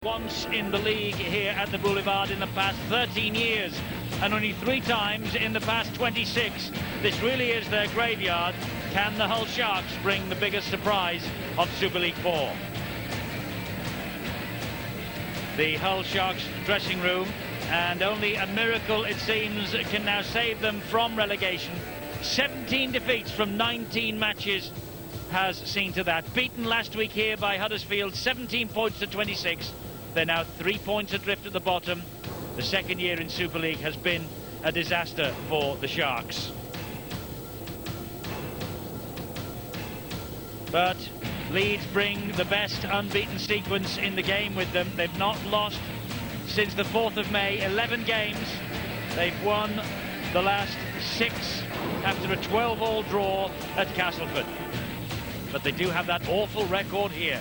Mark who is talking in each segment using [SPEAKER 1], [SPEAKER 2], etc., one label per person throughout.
[SPEAKER 1] Once in the league here at the Boulevard in the past 13 years, and only 3 times in the past 26. This really is their graveyard. Can the Hull Sharks bring the biggest surprise of Super League 4? The Hull Sharks dressing room, and only a miracle, it seems, can now save them from relegation. 17 defeats from 19 matches has seen to that. Beaten last week here by Huddersfield, 17 points to 26. They're now 3 points adrift at the bottom. The second year in Super League has been a disaster for the Sharks. But Leeds bring the best unbeaten sequence in the game with them. They've not lost since the 4th of May, 11 games. They've won the last 6 after a 12-all draw at Castleford. But they do have that awful record here.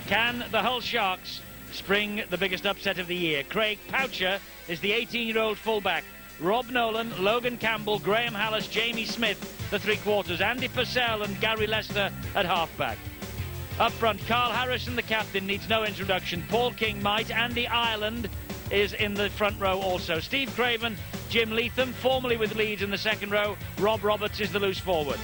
[SPEAKER 1] Can the Hull Sharks spring the biggest upset of the year? Craig Poucher is the 18-year-old fullback. Rob Nolan, Logan Campbell, Graham Hallis, Jamie Smith, the three-quarters. Andy Purcell and Gary Lester at halfback. Up front, Carl Harrison, the captain, needs no introduction. Paul King might. Andy Ireland is in the front row also. Steve Craven, Jim Leatham, formerly with Leeds in the second row. Rob Roberts is the loose forward.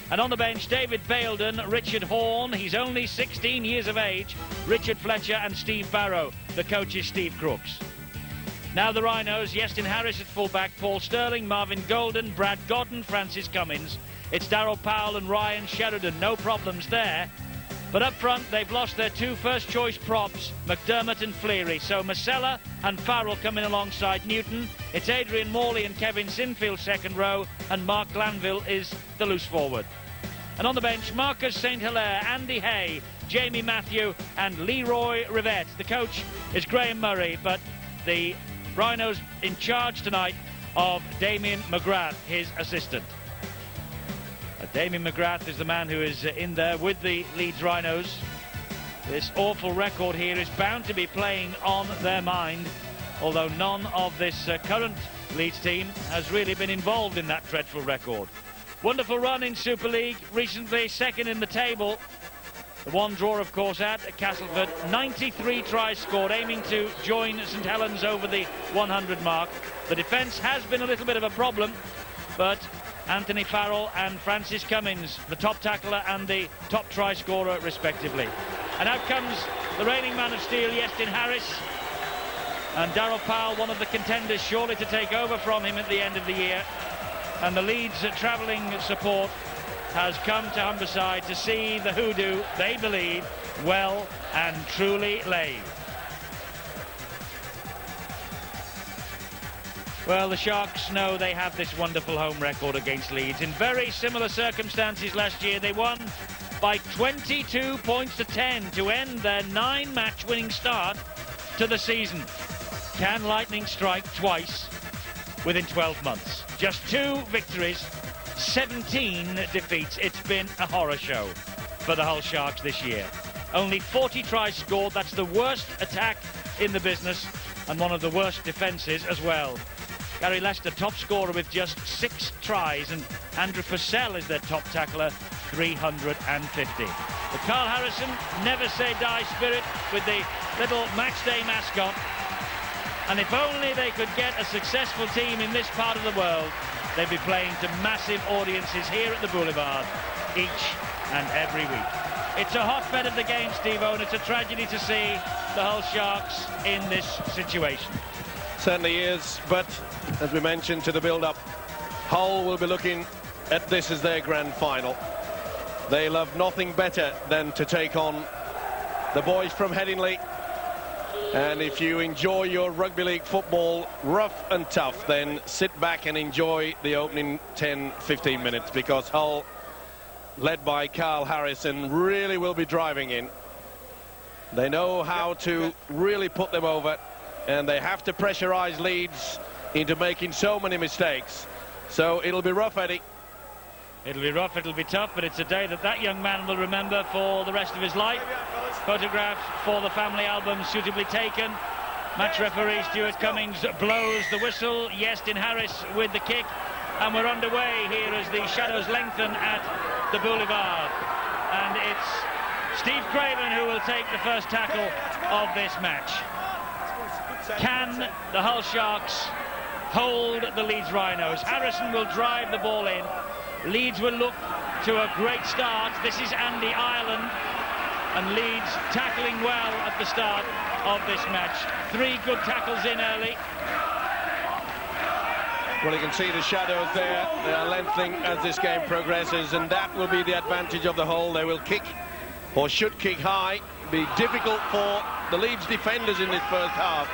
[SPEAKER 1] And on the bench, David Baildon, Richard Horn, he's only 16 years of age, Richard Fletcher and Steve Barrow. The coach is Steve Crooks. Now the Rhinos, Iestyn Harris at fullback, Paul Sterling, Marvin Golden, Brad Godden, Francis Cummins. It's Darryl Powell and Ryan Sheridan, no problems there. But up front, they've lost their 2 first-choice props, McDermott and Fleary. So Masella and Farrell coming alongside Newton. It's Adrian Morley and Kevin Sinfield second row, and Mark Glanville is the loose forward. And on the bench, Marcus St. Hilaire, Andy Hay, Jamie Matthew and Leroy Rivette. The coach is Graham Murray, but the Rhinos in charge tonight of Damien McGrath, his assistant. Damien McGrath is the man who is in there with the Leeds Rhinos. This awful record here is bound to be playing on their mind, although none of this current Leeds team has really been involved in that dreadful record. Wonderful run in Super League, recently second in the table. The one draw, of course, at Castleford. 93 tries scored, aiming to join St Helens over the 100 mark. The defence has been a little bit of a problem, but Anthony Farrell and Francis Cummins, the top tackler and the top try scorer, respectively. And out comes the reigning man of steel, Iestyn Harris. And Darryl Powell, one of the contenders, surely to take over from him at the end of the year. And the Leeds travelling support has come to Humberside to see the hoodoo, they believe, well and truly laid. Well, the Sharks know they have this wonderful home record against Leeds. In very similar circumstances last year, they won by 22 points to 10 to end their 9-match winning start to the season. Can lightning strike twice within 12 months? Just 2 victories, 17 defeats. It's been a horror show for the Hull Sharks this year. Only 40 tries scored. That's the worst attack in the business and one of the worst defences as well. Gary Lester, top scorer with just 6 tries, and Andrew Purcell is their top tackler, 350. But Carl Harrison, never say die spirit with the little matchday mascot. And if only they could get a successful team in this part of the world, they'd be playing to massive audiences here at the Boulevard each and every week. It's a hotbed of the game, Steve-O, and it's a tragedy to see the Hull Sharks in this situation.
[SPEAKER 2] Certainly is, but as we mentioned to the build-up, Hull will be looking at this as their grand final. They love nothing better than to take on the boys from Headingley. And if you enjoy your rugby league football rough and tough, then sit back and enjoy the opening 10-15 minutes, because Hull, led by Carl Harrison, really will be driving in. They know how to really put them over, and they have to pressurise Leeds into making so many mistakes. So it'll be rough, Eddie.
[SPEAKER 1] It'll be rough, it'll be tough, but it's a day that young man will remember for the rest of his life. Photographs for the family album suitably taken. Match referee Stuart Cummings blows the whistle. Iestyn Harris with the kick. And we're underway here as the shadows lengthen at the Boulevard. And it's Steve Craven, who will take the first tackle of this match. Can the Hull Sharks hold the Leeds Rhinos? Harrison will drive the ball in. Leeds will look to a great start. This is Andy Ireland, and Leeds tackling well at the start of this match. 3 good tackles in early.
[SPEAKER 2] Well, you can see the shadows there. They are lengthening as this game progresses, and that will be the advantage of the Hull. They will kick, or should kick high. Be difficult for the Leeds defenders in this first half.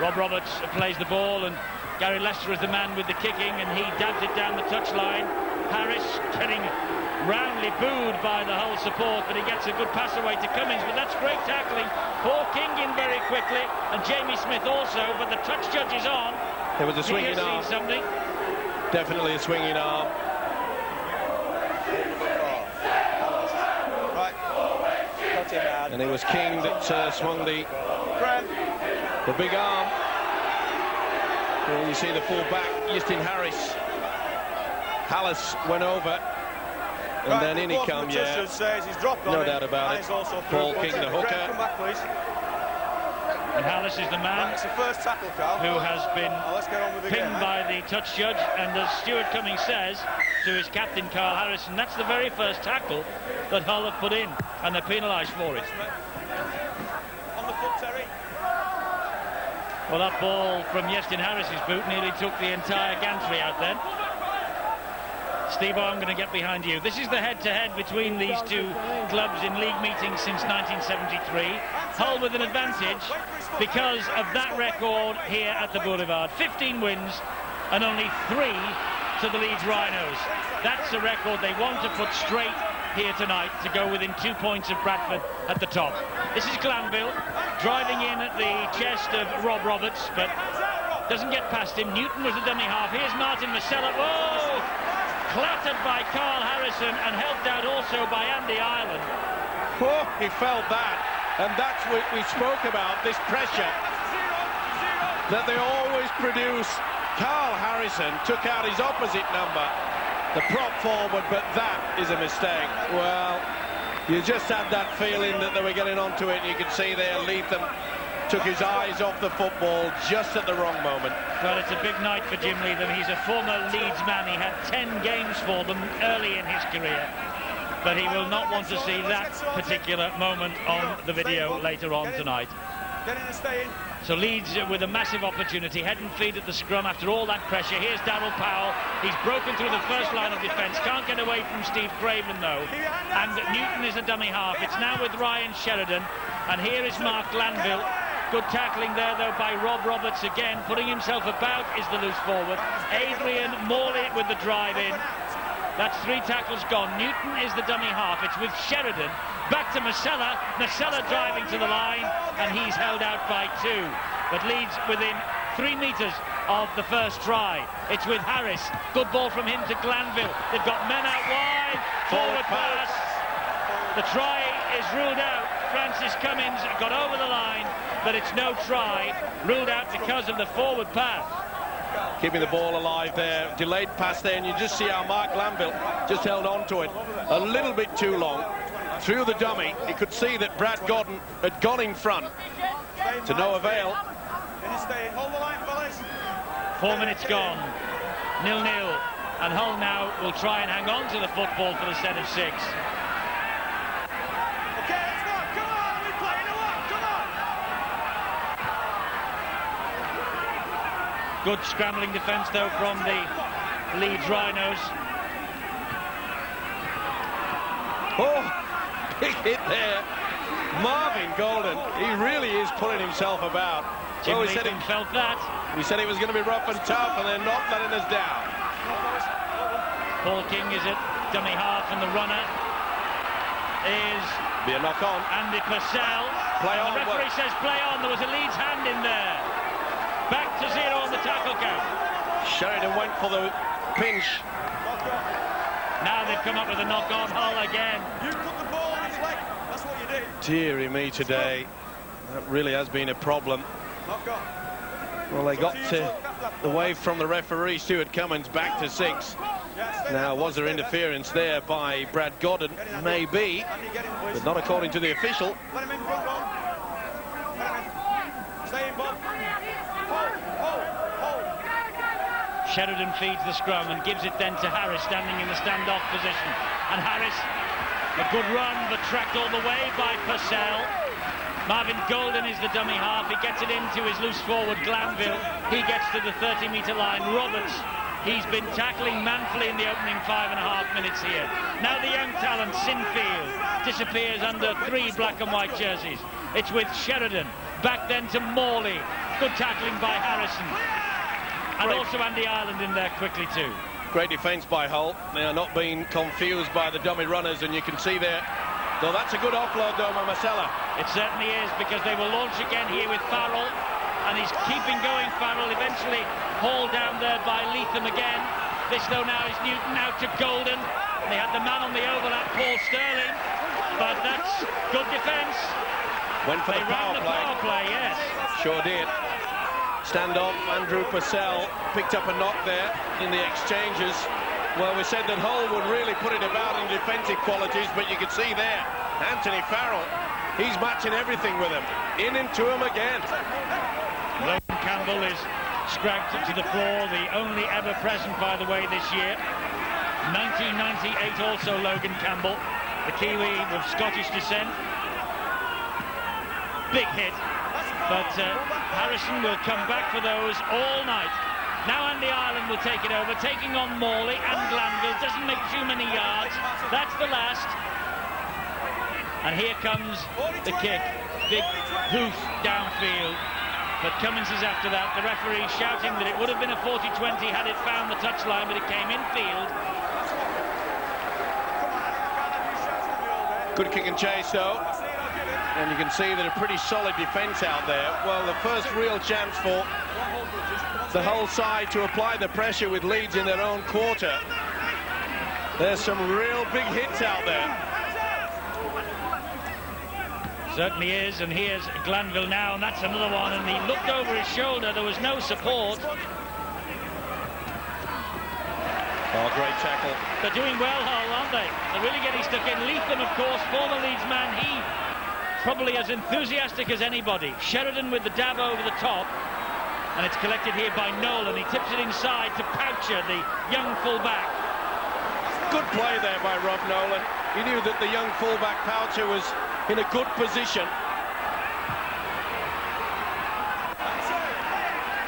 [SPEAKER 1] Rob Roberts plays the ball, and Gary Lester is the man with the kicking, and he dabs it down the touchline. Harris getting roundly booed by the Hull support, but he gets a good pass away to Cummins. But that's great tackling. Paul King in very quickly, and Jamie Smith also, but the touch judge is on.
[SPEAKER 2] There was a swinging arm.
[SPEAKER 1] Something.
[SPEAKER 2] Definitely a swinging arm. Right. And it was King that swung the big arm. Well, you see the full back, Justin Harris. Hallis went over, and then in he come, yeah. No doubt about it. Paul King, the hooker.
[SPEAKER 1] And Hallis is the man who has been pinned by the touch judge, and as Stuart Cummings says to his captain Carl Harrison, that's the very first tackle that Hull have put in, and they're penalised for it. Well, that ball from Justin Harris's boot nearly took the entire gantry out then. Steve, I'm going to get behind you. This is the head-to-head between these two clubs in league meetings since 1973. Hull with an advantage because of that record here at the Boulevard. 15 wins and only 3 to the Leeds Rhinos. That's a record they want to put straight here tonight to go within 2 points of Bradford at the top. This is Glanville driving in at the chest of Rob Roberts, but doesn't get past him. Newton was the dummy half. Here's Martin Marcella. Whoa! Clattered by Carl Harrison and helped out also by Andy Ireland.
[SPEAKER 2] Oh, he felt that, and that's what we spoke about, this pressure that they always produce. Carl Harrison took out his opposite number, the prop forward, but that is a mistake. Well, you just had that feeling that they were getting onto it, and you could see there Leatham took his eyes off the football just at the wrong moment.
[SPEAKER 1] Well, it's a big night for Jim Leatham. He's a former Leeds man. He had 10 games for them early in his career, but he will not want to see that particular moment on the video later on tonight. So Leeds with a massive opportunity, head and feet at the scrum after all that pressure. Here's Darryl Powell. He's broken through the first line of defence. Can't get away from Steve Craven though. And Newton is a dummy half. It's now with Ryan Sheridan. And here is Mark Glanville. Good tackling there, though, by Rob Roberts again. Putting himself about is the loose forward. Adrian Morley with the drive in. That's 3 tackles gone. Newton is the dummy half. It's with Sheridan. Back to Marcella. Marcella driving to the line, and he's held out by 2. But Leeds within 3 metres of the first try. It's with Harris. Good ball from him to Glanville. They've got men out wide. Forward pass. The try is ruled out. Francis Cummins got over the line, but it's no try, ruled out because of the forward pass.
[SPEAKER 2] Keeping the ball alive there, delayed pass there, and you just see how Mark Glanville just held on to it a little bit too long. Through the dummy, you could see that Brad Godden had gone in front to no avail.
[SPEAKER 1] 4 minutes gone, 0-0, and Hull now will try and hang on to the football for the set of 6. Good scrambling defence, though, from the Leeds Rhinos.
[SPEAKER 2] Oh, big hit there. Marvin Golden, he really is pulling himself about.
[SPEAKER 1] Jim Leatham felt that.
[SPEAKER 2] We said it was going to be rough and tough, and they're not letting us down.
[SPEAKER 1] Paul King is it, dummy half, and the runner is...
[SPEAKER 2] Be a knock on.
[SPEAKER 1] Andy Purcell.
[SPEAKER 2] Play on.
[SPEAKER 1] The referee says play on. There was a Leeds hand in there. Back to 0 on the tackle count.
[SPEAKER 2] Sheridan went for the pinch.
[SPEAKER 1] Now they've come up with a knock-on. Hull again.
[SPEAKER 3] You put the ball on his leg. That's what you did.
[SPEAKER 2] Deary me today. That really has been a problem.
[SPEAKER 3] Knock on.
[SPEAKER 2] Well, they got the wave from the referee, Stuart Cummins, back to 6.
[SPEAKER 3] Yeah,
[SPEAKER 2] Now, was there interference there by Brad Gordon? Maybe, but not according to the official.
[SPEAKER 3] Let him in front, Ron. Let him in. Stay in, Bob. Hold.
[SPEAKER 1] Sheridan feeds the scrum and gives it then to Harris, standing in the standoff position. And Harris, a good run, but tracked all the way by Purcell. Marvin Golden is the dummy half. He gets it into his loose forward, Glanville. He gets to the 30-metre line. Roberts, he's been tackling manfully in the opening 5.5 minutes here. Now the young talent, Sinfield, disappears under 3 black and white jerseys. It's with Sheridan. Back then to Morley. Good tackling by Harrison. And also Andy Ireland in there quickly too.
[SPEAKER 2] Great defence by Hull. They are not being confused by the dummy runners, and you can see there. So that's a good offload though by Marcella.
[SPEAKER 1] It certainly is, because they will launch again here with Farrell. And he's keeping going, Farrell, eventually hauled down there by Leatham again. This though now is Newton, out to Golden. They had the man on the overlap, Paul Sterling. But that's good defence.
[SPEAKER 2] Went for
[SPEAKER 1] they
[SPEAKER 2] the power
[SPEAKER 1] play, yes.
[SPEAKER 2] Sure did. Stand-off, Andrew Purcell picked up a knock there in the exchanges. Well, we said that Hull would really put it about in defensive qualities, but you can see there, Anthony Farrell, he's matching everything with him. In into him again.
[SPEAKER 1] Logan Campbell is scrapped to the floor, the only ever present, by the way, this year. 1998 also Logan Campbell, the Kiwi of Scottish descent. Big hit, but Harrison will come back for those all night. Now Andy Ireland will take it over, taking on Morley and Glanville. Doesn't make too many yards. That's the last. And here comes the kick. Big hoof downfield. But Cummins is after that. The referee shouting that it would have been a 40-20 had it found the touchline, but it came infield.
[SPEAKER 2] Good kick and chase though. And you can see that a pretty solid defence out there. Well, the first real chance for the Hull side to apply the pressure with Leeds in their own quarter. There's some real big hits out there.
[SPEAKER 1] Certainly is, and here's Glanville now, and that's another one, and he looked over his shoulder, there was no support.
[SPEAKER 2] Oh, great tackle.
[SPEAKER 1] They're doing well, Hull, aren't they? They're really getting stuck in. Leatham, of course, former Leeds man, he probably as enthusiastic as anybody. Sheridan with the dab over the top, and it's collected here by Nolan. He tips it inside to Poucher, the young full-back.
[SPEAKER 2] Good play there by Rob Nolan. He knew that the young full-back Poucher was in a good position.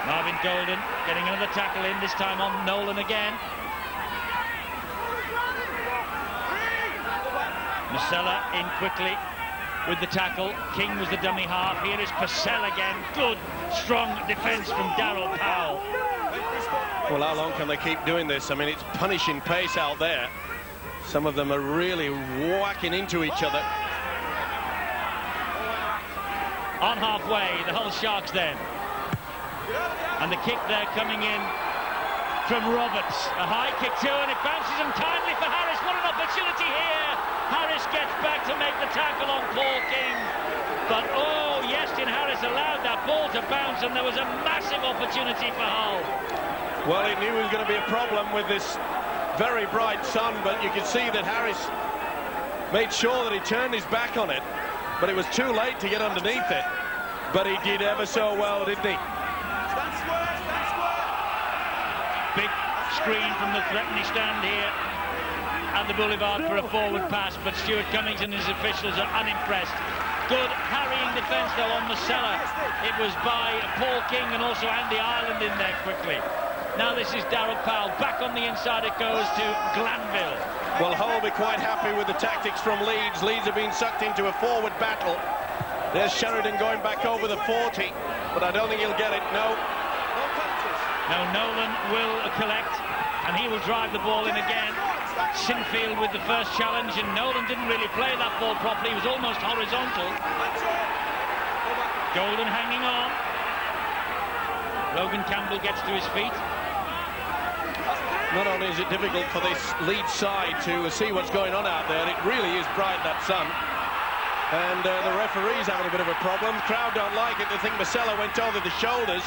[SPEAKER 1] Marvin Golden getting another tackle in, this time on Nolan again. Marcella in quickly with the tackle. King was the dummy half. Here is Purcell again. Good, strong defence from Darryl Powell.
[SPEAKER 2] Well, how long can they keep doing this? I mean, it's punishing pace out there. Some of them are really whacking into each other.
[SPEAKER 1] On halfway, the Hull Sharks then. And the kick there coming in from Roberts. A high kick too, and it bounces in timely for Harris. What an opportunity here. Harris gets back to make the tackle on Paul King. But, oh, Yestin Harris allowed that ball to bounce, and there was a massive opportunity for Hull.
[SPEAKER 2] Well, he knew it was going to be a problem with this very bright sun, but you could see that Harris made sure that he turned his back on it. But it was too late to get underneath it. But he did ever so well, didn't he?
[SPEAKER 1] Big screen from the threatening stand here at the boulevard for a forward pass, but Stuart Cummings and his officials are unimpressed. Good harrying defence though on Marcella. It was by Paul King and also Andy Ireland in there quickly. Now this is Darryl Powell. Back on the inside it goes to Glanville.
[SPEAKER 2] Well, Hull will be quite happy with the tactics from Leeds. Leeds have been sucked into a forward battle. There's Sheridan going back over the 40, but I don't think he'll get it, no.
[SPEAKER 1] Now Nolan will collect, and he will drive the ball in again. Sinfield with the first challenge, and Nolan didn't really play that ball properly. He was almost horizontal. Golden hanging on. Logan Campbell gets to his feet.
[SPEAKER 2] Not only is it difficult for this Leeds side to see what's going on out there, it really is bright, that sun. And the referee's having a bit of a problem. The crowd don't like it. They think Marcella went over the shoulders.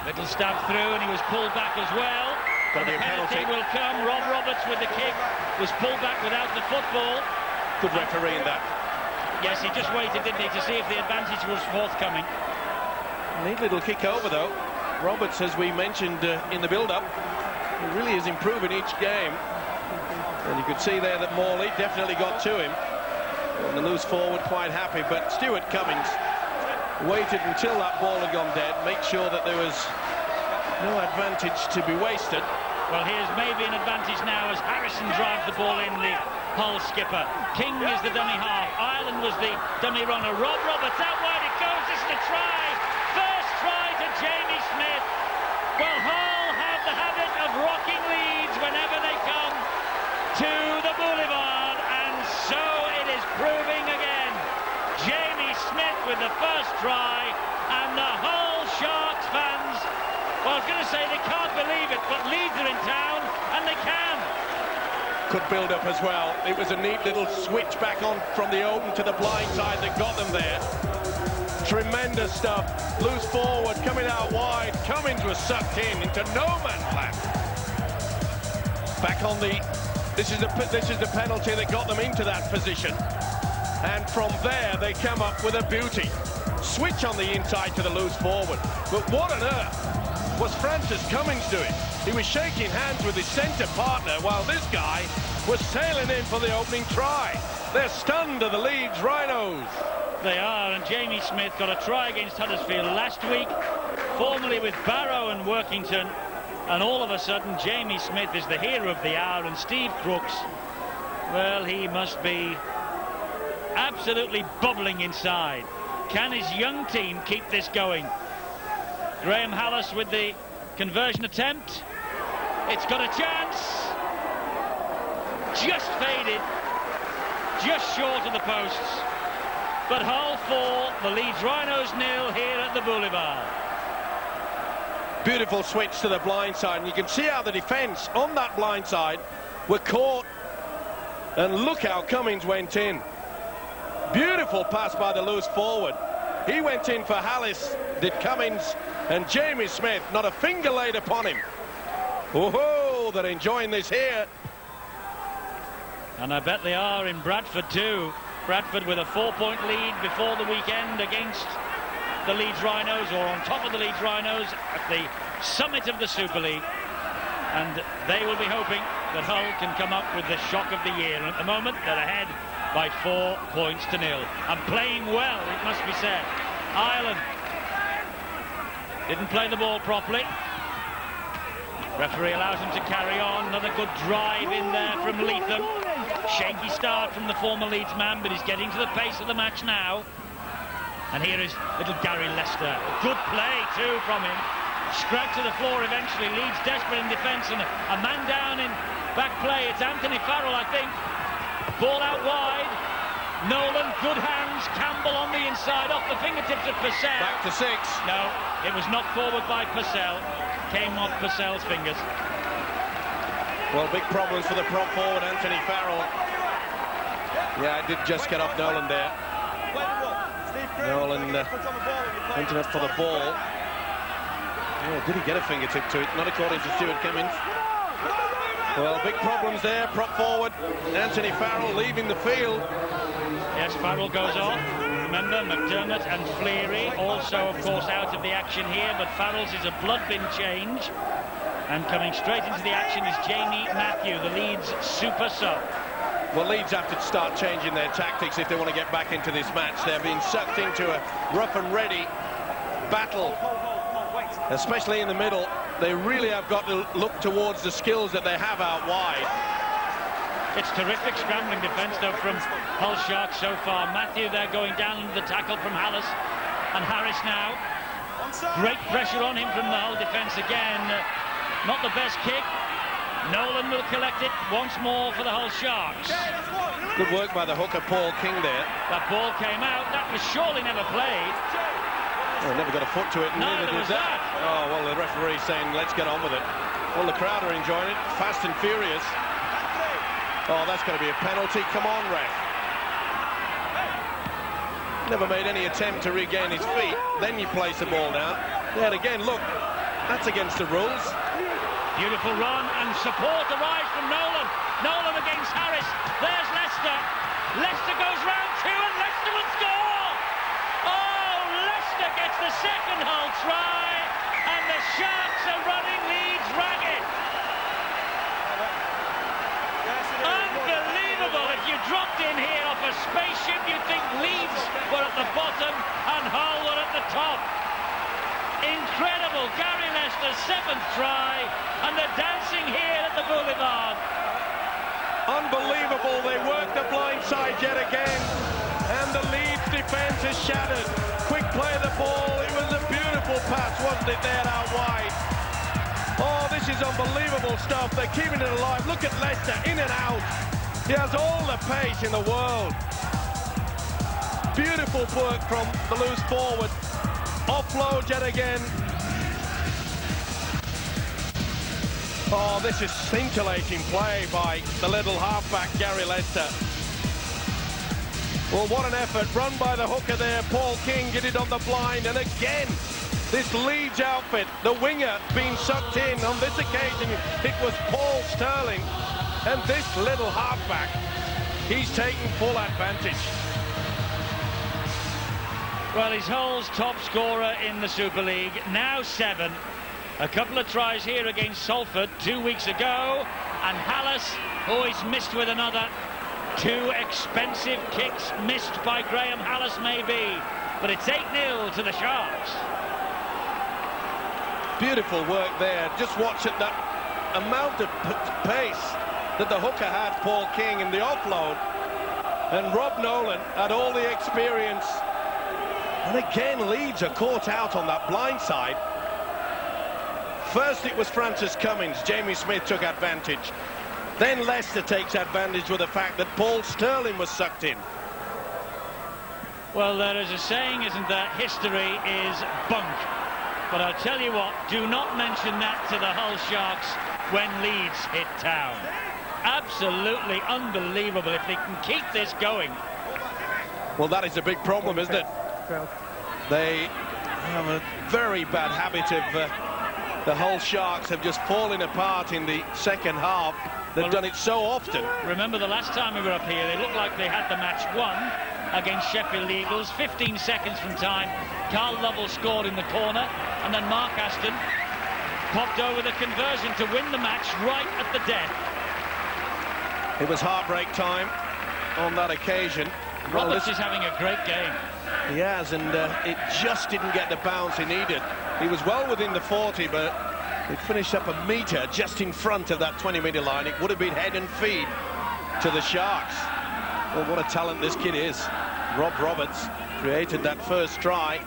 [SPEAKER 1] Little stab through, and he was pulled back as well.
[SPEAKER 2] Gonna be a penalty.
[SPEAKER 1] Will come. Rob Roberts with the kick was pulled back without the football.
[SPEAKER 2] Good referee in that.
[SPEAKER 1] Yes, he just waited, didn't he, to see if the advantage was forthcoming.
[SPEAKER 2] Neat little kick over, though. Roberts, as we mentioned in the build-up, he really is improving each game. And you could see there that Morley definitely got to him. And the loose forward quite happy, but Stuart Cummings waited until that ball had gone dead, make sure that there was no advantage to be wasted.
[SPEAKER 1] Well, here's maybe an advantage now as Harrison drives the ball in, the Hull skipper. King is the dummy half. Ireland was the dummy runner. Rob Roberts, out wide it goes. This is the try. First try to Jamie Smith. Well, Hull have the habit of rocking Leeds whenever they come to the Boulevard, and so it is proving again. Jamie Smith with the first try, and the Hull Sharks fans, well, I was going to say they can't believe it, but Leeds are in town, and they can.
[SPEAKER 2] Good build-up as well. It was a neat little switch back on from the open to the blind side that got them there. Tremendous stuff. Loose forward, coming out wide. Cummings was sucked in into no man's land. Back on the... This is the penalty that got them into that position. And from there, they come up with a beauty. Switch on the inside to the loose forward. But what on earth was Francis Cummings doing? He was shaking hands with his centre partner while this guy was sailing in for the opening try. They're stunned, are the Leeds Rhinos.
[SPEAKER 1] They are, and Jamie Smith got a try against Huddersfield last week, formerly with Barrow and Workington, and all of a sudden Jamie Smith is the hero of the hour, and Steve Crooks, well, he must be absolutely bubbling inside. Can his young team keep this going? Graham Hallis with the conversion attempt. It's got a chance. Just faded. Just short of the posts. But Hull 4, the Leeds Rhinos 0 here at the Boulevard.
[SPEAKER 2] Beautiful switch to the blind side, and you can see how the defence on that blind side were caught. And look how Cummings went in. Beautiful pass by the loose forward. He went in for Hallis, did Cummings, and Jamie Smith, not a finger laid upon him. Oh, they're enjoying this here.
[SPEAKER 1] And I bet they are in Bradford too. Bradford with a 4-point lead before the weekend against the Leeds Rhinos, or on top of the Leeds Rhinos at the summit of the Super League. And they will be hoping that Hull can come up with the shock of the year. And at the moment, they're ahead by 4 points to 0. And playing well, it must be said. Ireland didn't play the ball properly. Referee allows him to carry on. Another good drive in there from Leatham. Shaky start from the former Leeds man, but he's getting to the pace of the match now. And here is little Gary Lester. Good play too from him. Scragged to the floor eventually. Leeds desperate in defence, and a man down in back play. It's Anthony Farrell, I think. Ball out wide. Nolan, good hands. Campbell on the inside, off the fingertips of Purcell.
[SPEAKER 2] Back to 6.
[SPEAKER 1] No, it was knocked forward by Purcell. Came off Purcell's fingers.
[SPEAKER 2] Well, big problems for the prop forward, Anthony Farrell. Yeah, I did just get off Nolan there. Nolan went up for the ball. Oh, did he get a fingertip to it? Not according to Stuart Cummings. Well, big problems there. Prop forward, Anthony Farrell leaving the field.
[SPEAKER 1] Yes, Farrell goes off. Remember, McDermott and Fleary also, of course, out of the action here, but Farrell's is a blood bin change. And coming straight into the action is Jamie Matthew, the Leeds super sub.
[SPEAKER 2] Well, Leeds have to start changing their tactics if they want to get back into this match. They're being sucked into a rough and ready battle, especially in the middle. They really have got to look towards the skills that they have out wide.
[SPEAKER 1] It's terrific scrambling defence, though, from Hull Sharks so far. Matthew there going down under the tackle from Hallis, and Harris now. Great pressure on him from the Hull defence again. Not the best kick. Nolan will collect it once more for the Hull Sharks.
[SPEAKER 2] Good work by the hooker, Paul King, there.
[SPEAKER 1] That ball came out. That was surely never played.
[SPEAKER 2] Oh, never got a foot to it, and neither did that. Oh, well, the referee's saying, let's get on with it. Well, the crowd are enjoying it, fast and furious. Oh, that's going to be a penalty. Come on, ref. Never made any attempt to regain his feet. Then you place the ball down. There again, look, that's against the rules.
[SPEAKER 1] Beautiful run and support arrives from Nolan. Nolan against Harris. There's Leicester. Leicester goes round two and Leicester will score! Oh, Leicester gets the second Hull try and the Sharks are running Leeds ragged. Unbelievable. If you dropped in here off a spaceship, you'd think Leeds were at the bottom and Hull were at the top. Incredible. Gary Leicester's 7th try and they're dancing here at the Boulevard.
[SPEAKER 2] Unbelievable. They work the blind side yet again and the Leeds defence is shattered. Quick play of the ball. It was a beautiful pass, wasn't it, there out wide? Oh, this is unbelievable stuff. They're keeping it alive. Look at Leicester, in and out. He has all the pace in the world. Beautiful work from the loose forward. Offload yet again. Oh, this is scintillating play by the little halfback, Gary Leicester. Well, what an effort. Run by the hooker there. Paul King did it on the blind. And again, this Leeds outfit, the winger being sucked in. On this occasion, it was Paul Sterling. And this little halfback, he's taking full advantage.
[SPEAKER 1] Well, he's Hull's top scorer in the Super League, now 7. A couple of tries here against Salford 2 weeks ago, and Hallis, oh, he's missed with another. 2 expensive kicks missed by Graham Hallis, maybe, but it's 8-0 to the Sharks.
[SPEAKER 2] Beautiful work there. Just watch it, that amount of pace that the hooker had, Paul King, in the offload. And Rob Nolan had all the experience. And again, Leeds are caught out on that blind side. First it was Francis Cummins. Jamie Smith took advantage. Then Leicester takes advantage with the fact that Paul Sterling was sucked in.
[SPEAKER 1] Well, there is a saying, isn't there? History is bunk. But I'll tell you what, do not mention that to the Hull Sharks when Leeds hit town. Absolutely unbelievable if they can keep this going.
[SPEAKER 2] Well, that is a big problem, isn't it? They have a very bad habit of the Hull Sharks have just fallen apart in the second half. They've done it so often.
[SPEAKER 1] Remember the last time we were up here, they looked like they had the match won against Sheffield Eagles. 15 seconds from time, Carl Lovell scored in the corner, and then Mark Aston popped over the conversion to win the match right at the death.
[SPEAKER 2] It was heartbreak time on that occasion.
[SPEAKER 1] Roberts is having a great game.
[SPEAKER 2] He has, and it just didn't get the bounce he needed. He was well within the 40, but it finished up a metre just in front of that 20-metre line. It would have been head and feet to the Sharks. Well, what a talent this kid is. Rob Roberts created that first try.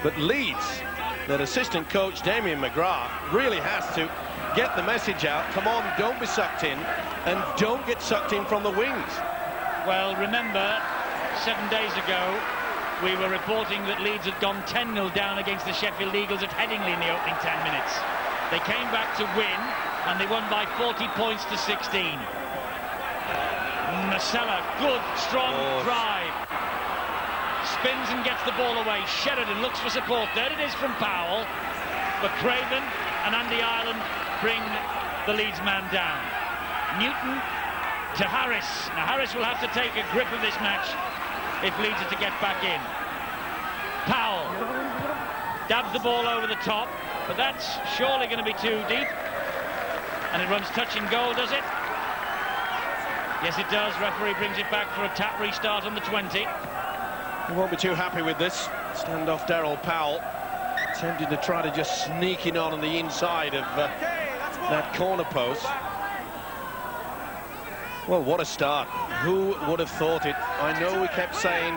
[SPEAKER 2] But Leeds, their assistant coach, Damien McGrath, really has to get the message out. Come on, don't be sucked in, and don't get sucked in from the wings.
[SPEAKER 1] Well, remember, 7 days ago, we were reporting that Leeds had gone 10-0 down against the Sheffield Eagles at Headingley in the opening 10 minutes. They came back to win, and they won by 40 points to 16. Masella, good, strong drive. Spins and gets the ball away. Sheridan looks for support. There it is from Powell. But Craven and Andy Ireland bring the Leeds man down. Newton to Harris. Now Harris will have to take a grip of this match if Leeds are to get back in. Powell dabs the ball over the top, but that's surely going to be too deep. And it runs touch and goal, does it? Yes, it does. Referee brings it back for a tap restart on the 20.
[SPEAKER 2] He won't be too happy with this. Standoff Daryl Powell attempting to try to just sneak in on the inside of that corner post. Well, what a start. Who would have thought it? I know we kept saying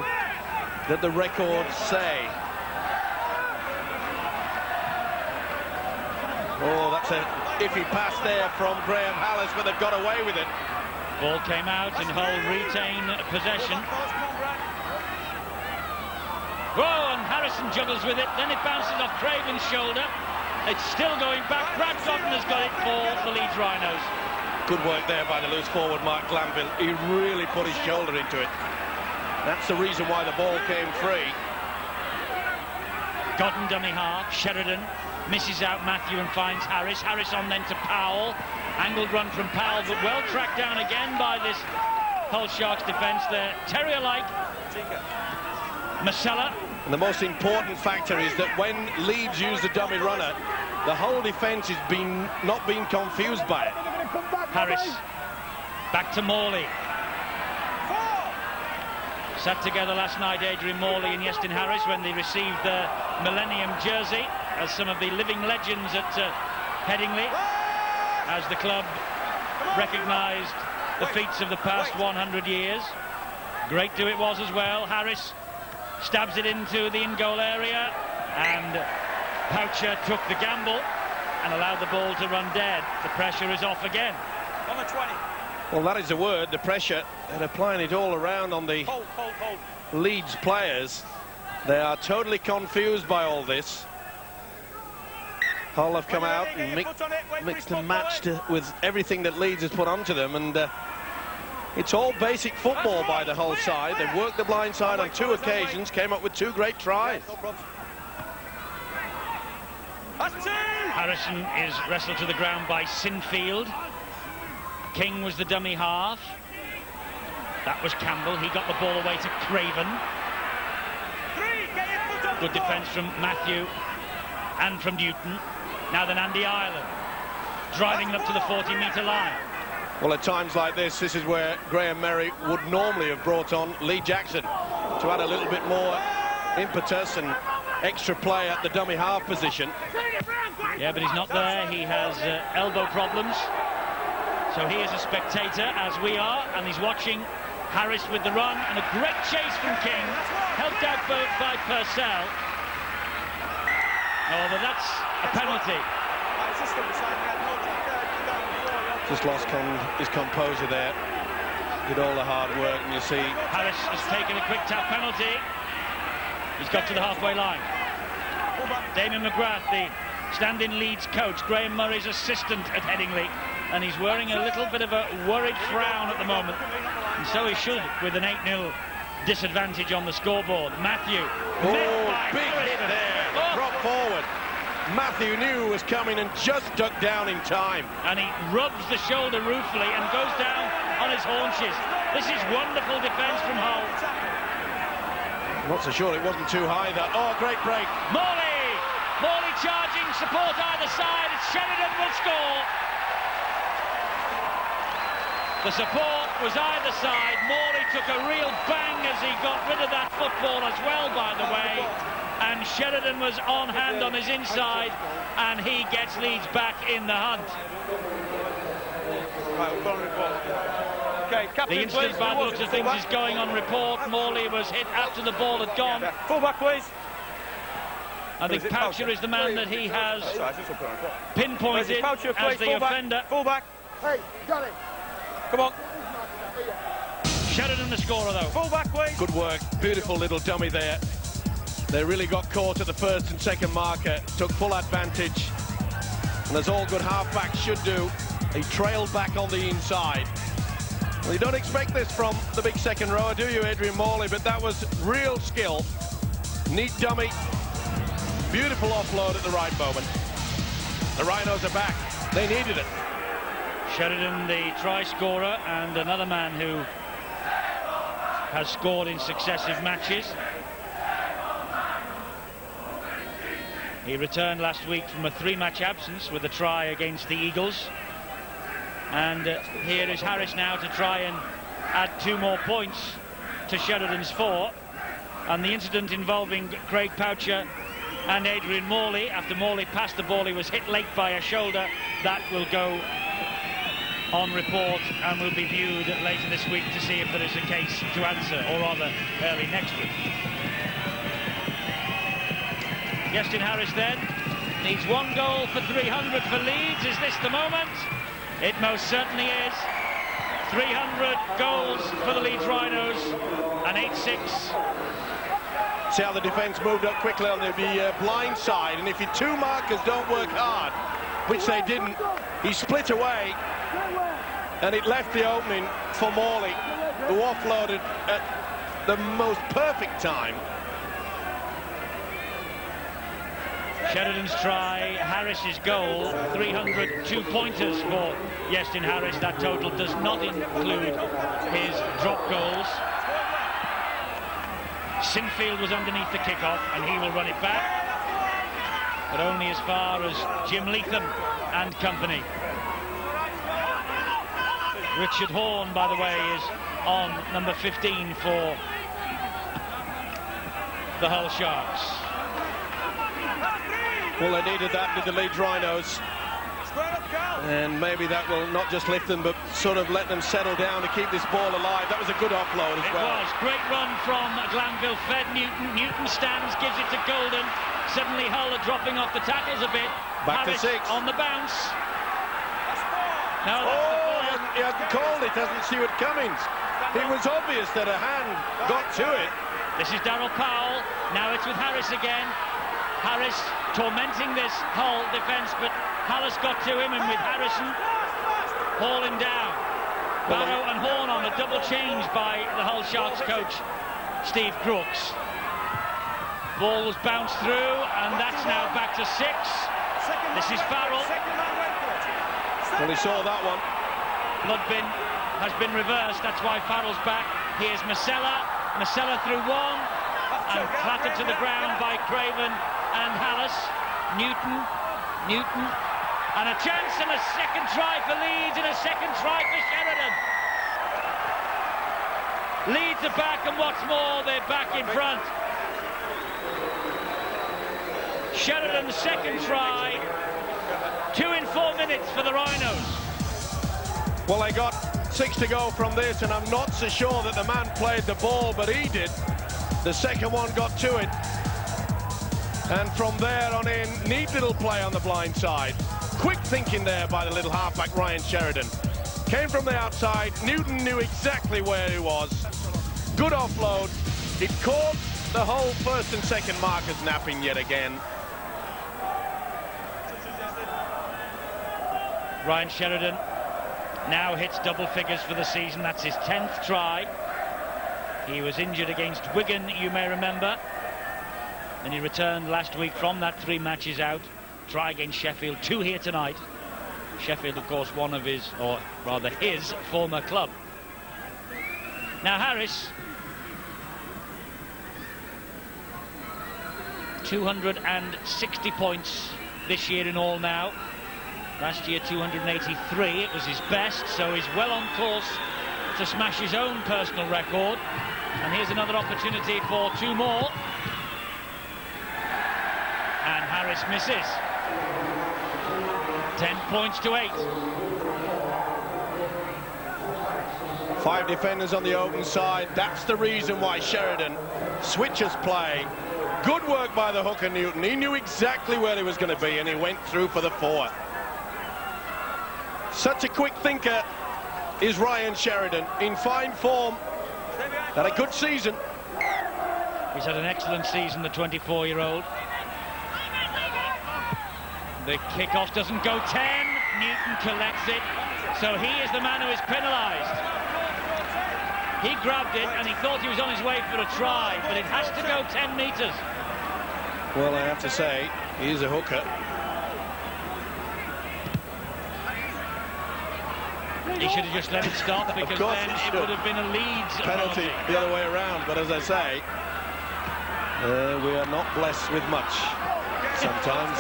[SPEAKER 2] that the records say. Oh, that's a iffy pass there from Graham Hallis, but they've got away with it.
[SPEAKER 1] Ball came out and Hull retain possession. Whoa, and Harrison juggles with it. Then it bounces off Craven's shoulder. It's still going back. Brad Cotton has got it for the Leeds Rhinos.
[SPEAKER 2] Good work there by the loose forward, Mark Glanville. He really put his shoulder into it. That's the reason why the ball came free.
[SPEAKER 1] Cotton dummy half, Sheridan misses out Matthew and finds Harris. Harris on then to Powell. Angled run from Powell, but well tracked down again by this Hull Sharks defence there. Terrier-like. Masella.
[SPEAKER 2] And the most important factor is that when Leeds use the dummy runner, the whole defence has not been confused by it.
[SPEAKER 1] Harris. Back to Morley. Sat together last night, Adrian Morley and Iestyn Harris, when they received the Millennium jersey as some of the living legends at Headingley, as the club recognised the feats of the past 100 years. Great do it was as well. Harris stabs it into the in-goal area, and Poucher took the gamble and allowed the ball to run dead. The pressure is off again.
[SPEAKER 3] On the 20.
[SPEAKER 2] Well, that is the word, the pressure, and applying it all around on the Leeds players. They are totally confused by all this. Hull have come out and mixed and matched with everything that Leeds has put onto them, and it's all basic football by the Hull side. They've worked the blind side on 2 occasions, came up with 2 great tries.
[SPEAKER 1] Harrison is wrestled to the ground by Sinfield. King was the dummy half. That was Campbell. He got the ball away to Craven. Good defence from Matthew and from Newton. Now then Andy Ireland driving up to the 40-metre line.
[SPEAKER 2] Well, at times like this is where Graham Merry would normally have brought on Lee Jackson to add a little bit more impetus and extra play at the dummy half position.
[SPEAKER 1] Yeah, but he's not there. He has elbow problems. So he is a spectator, as we are, and he's watching Harris with the run, and a great chase from King, helped out by Purcell. Oh, but that's a penalty.
[SPEAKER 2] Just lost his composure there. Did all the hard work, and you see
[SPEAKER 1] Harris has taken a quick tap penalty. He's got to the halfway line. Damien McGrath, the stand-in Leeds coach, Graham Murray's assistant at Headingley, and he's wearing a little bit of a worried frown at the moment, and so he should, with an 8-0 disadvantage on the scoreboard. Matthew.
[SPEAKER 2] Big hit there. Drop forward. Matthew knew was coming and just ducked down in time.
[SPEAKER 1] And he rubs the shoulder ruefully and goes down on his haunches. This is wonderful defence from Hull.
[SPEAKER 2] Not so sure it wasn't too high, that. Oh, great break.
[SPEAKER 1] Morley charging, support either side. Sheridan will score. The support was either side. Morley took a real bang as he got rid of that football as well, by the way. And Sheridan was on hand on his inside, and he gets Leeds back in the hunt. The incident, by the looks of things, is going on report. Morley was hit after the ball had gone.
[SPEAKER 3] Full back, please.
[SPEAKER 1] I think Poucher is the man that he has pinpointed as the offender.
[SPEAKER 3] Full back. Hey, got it. Come on.
[SPEAKER 1] Sheridan the scorer, though.
[SPEAKER 3] Full back, please.
[SPEAKER 2] Good work. Beautiful little dummy there. They really got caught at the first and second marker, took full advantage, and as all good halfbacks should do, he trailed back on the inside. Well, you don't expect this from the big second rower, do you, Adrian Morley? But that was real skill. Neat dummy. Beautiful offload at the right moment. The Rhinos are back. They needed it.
[SPEAKER 1] Sheridan, the try scorer, and another man who has scored in successive matches. He returned last week from a 3-match absence with a try against the Eagles. And here is Harris now to try and add 2 more points to Sheridan's 4. And the incident involving Craig Poucher and Adrian Morley, after Morley passed the ball, he was hit late by a shoulder. That will go on report and will be viewed later this week to see if there is a case to answer, or rather early next week. Iestyn Harris then needs 1 goal for 300 for Leeds. Is this the moment? It most certainly is. 300 goals for the Leeds Rhinos, an 8-6.
[SPEAKER 2] See how the defence moved up quickly on the blind side, and if your 2 markers don't work hard, which they didn't, he split away, and it left the opening for Morley, who offloaded at the most perfect time.
[SPEAKER 1] Sheridan's try, Harris's goal, 302 pointers for Iestyn Harris. That total does not include his drop goals. Sinfield was underneath the kickoff and he will run it back, but only as far as Jim Leatham and company. Richard Horne, by the way, is on number 15 for the Hull Sharks.
[SPEAKER 2] Well, they needed that, did the Leeds Rhinos. And maybe that will not just lift them, but sort of let them settle down to keep this ball alive. That was a good offload as well.
[SPEAKER 1] It was. Great run from Glanville, fed Newton. Newton stands, gives it to Golden. Suddenly Hull are dropping off the tackles a bit.
[SPEAKER 2] Back
[SPEAKER 1] Harris
[SPEAKER 2] to 6.
[SPEAKER 1] on the bounce. Now
[SPEAKER 2] he hasn't called it, hasn't see it coming. It was obvious that a hand got to it.
[SPEAKER 1] This is Darryl Powell. Now it's with Harris again. Harris tormenting this Hull defence, but Hallis got to him, and with Harrison hauling down. Barrow and Horne on a double change by the Hull Sharks coach, Steve Crooks. Ball was bounced through, and that's now back to 6. This is Farrell.
[SPEAKER 2] Well, he saw that one.
[SPEAKER 1] Bloodbin has been reversed, that's why Farrell's back. Here's Masella. Masella through one, and clattered to the ground by Craven and Hallis. Newton, and a chance and a second try for Leeds and a second try for Sheridan. Leeds are back, and what's more, they're back in front. Sheridan's second try, 2 in 4 minutes for the Rhinos.
[SPEAKER 2] Well, they got 6 to go from this, and I'm not so sure that the man played the ball, but he did. The second one got to it. And from there on in, neat little play on the blind side. Quick thinking there by the little halfback Ryan Sheridan. Came from the outside, Newton knew exactly where he was. Good offload. It caught the whole first and second markers napping yet again.
[SPEAKER 1] Ryan Sheridan now hits double figures for the season. That's his 10th try. He was injured against Wigan, you may remember, and he returned last week from that 3 matches out. Try against Sheffield, 2 here tonight. Sheffield, of course, one of his, or rather his, former club. Now Harris, 260 points this year in all now. Last year 283, it was his best, so he's well on course to smash his own personal record. And here's another opportunity for 2 more. And Harris misses. 10 points to 8.
[SPEAKER 2] 5 defenders on the open side. That's the reason why Sheridan switches play. Good work by the hooker Newton. He knew exactly where he was going to be, and he went through for the 4. Such a quick thinker is Ryan Sheridan, in fine form. Had a good season.
[SPEAKER 1] He's had an excellent season, the 24-year-old. The kickoff doesn't go 10. Newton collects it. So he is the man who is penalised. He grabbed it and he thought he was on his way for a try, but it has to go 10 metres.
[SPEAKER 2] Well, I have to say, he is a hooker.
[SPEAKER 1] He should have just let it stop, because then it would have been a Leeds
[SPEAKER 2] penalty the other way around. But as I say, we are not blessed with much sometimes.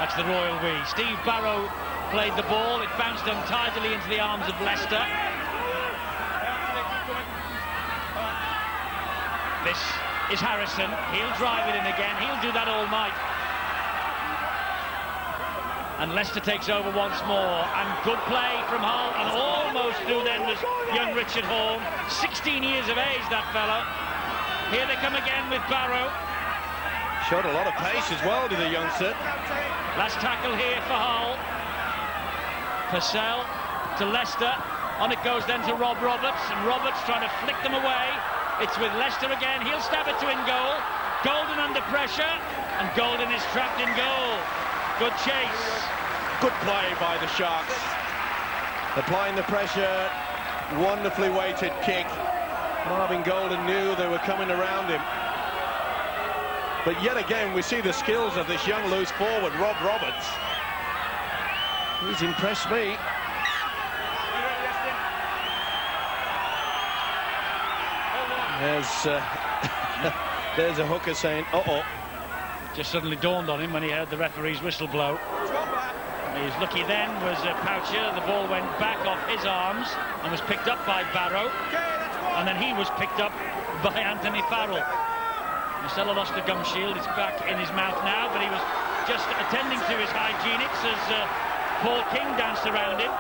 [SPEAKER 1] That's the royal we. Steve Barrow played the ball. It bounced untidily into the arms of Leicester. This is Harrison. He'll drive it in again. He'll do that all night. And Leicester takes over once more, and good play from Hull, and almost through then was young Richard Horne, 16 years of age, that fellow. Here they come again with Barrow.
[SPEAKER 2] Showed a lot of pace as well to the youngster.
[SPEAKER 1] Last tackle here for Hull. Purcell to Leicester, on it goes then to Rob Roberts, and Roberts trying to flick them away. It's with Leicester again, he'll stab it to in goal. Golden under pressure, and Golden is trapped in goal. Good chase.
[SPEAKER 2] Good play by the Sharks. Applying the pressure, wonderfully weighted kick. Marvin Golden knew they were coming around him. But yet again, we see the skills of this young loose forward, Rob Roberts. He's impressed me. There's a hooker saying, uh-oh.
[SPEAKER 1] Just suddenly dawned on him when he heard the referee's whistle blow. His lucky then was Poucher. The ball went back off his arms and was picked up by Barrow. And then he was picked up by Anthony Farrell. Marcelo lost the gum shield. It's back in his mouth now, but he was just attending to his hygienics as Paul King danced around him.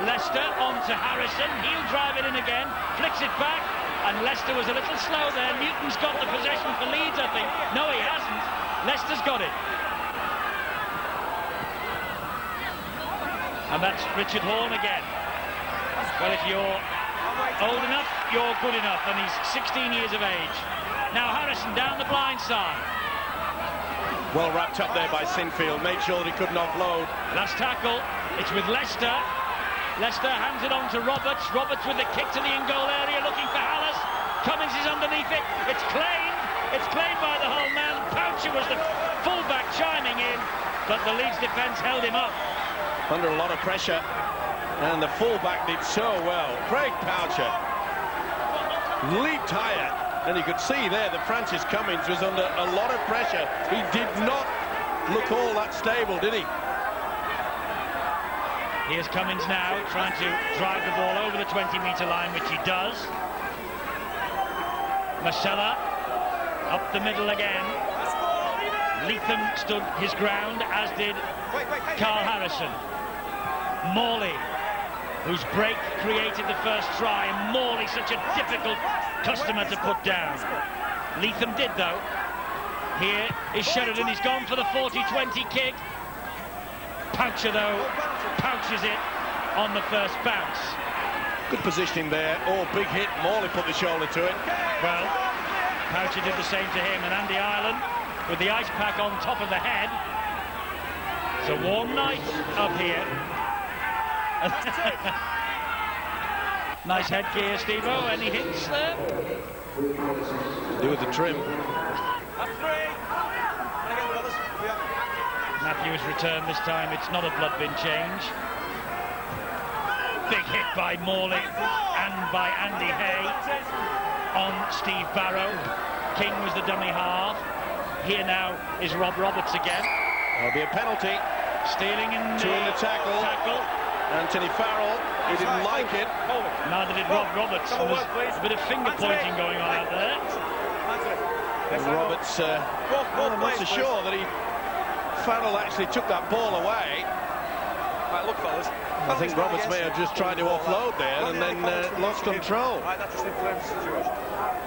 [SPEAKER 1] Leicester on to Harrison. He'll drive it in again, flicks it back, and Leicester was a little slow there. Newton's got the possession for Leeds, I think. No, he hasn't. Leicester's got it. And that's Richard Horne again. Well, if you're old enough, you're good enough, and he's 16 years of age. Now Harrison down the blind side.
[SPEAKER 2] Well wrapped up there by Sinfield, made sure that he couldn't offload.
[SPEAKER 1] Last tackle, it's with Leicester. Leicester hands it on to Roberts. Roberts with the kick to the in-goal area, looking for Hallis. Cummins is underneath it. It's claimed. It's claimed by the whole man. Poucher was the fullback chiming in, but the Leeds defence held him up.
[SPEAKER 2] Under a lot of pressure, and the fullback did so well. Craig Poucher leaped higher, and you could see there that Francis Cummins was under a lot of pressure. He did not look all that stable, did he?
[SPEAKER 1] Here's Cummins now, trying to drive the ball over the 20-metre line, which he does. Marcella up the middle again. Leatham stood his ground, as did Carl Harrison. Morley, whose break created the first try, and Morley such a difficult customer to put down. Leatham did, though. Here is Sheridan. He's gone for the 40-20 kick. Poucher, though, pouches it on the first bounce.
[SPEAKER 2] Good positioning there. Oh, big hit. Morley put the shoulder to it.
[SPEAKER 1] Well, Poucher did the same to him, and Andy Ireland with the ice pack on top of the head. It's a warm night up here. Nice headgear, Steve-O. Any hints there?
[SPEAKER 2] Do with the trim.
[SPEAKER 1] Matthews returned this time. It's not a blood bin change. Big hit by Morley and by Andy Hay on Steve Barrow. King was the dummy half. Here now is Rob Roberts again.
[SPEAKER 2] There'll be a penalty.
[SPEAKER 1] Stealing in
[SPEAKER 2] the tackle. Anthony Farrell, he didn't like it.
[SPEAKER 1] Neither did Rob Roberts. There's a bit of finger pointing going on out there.
[SPEAKER 2] And Roberts, I'm not so sure that Farrell actually took that ball away.
[SPEAKER 3] Right, look, fellas.
[SPEAKER 2] I think Roberts may have just tried to offload there and then lost control.
[SPEAKER 3] Right, that's a simple situation.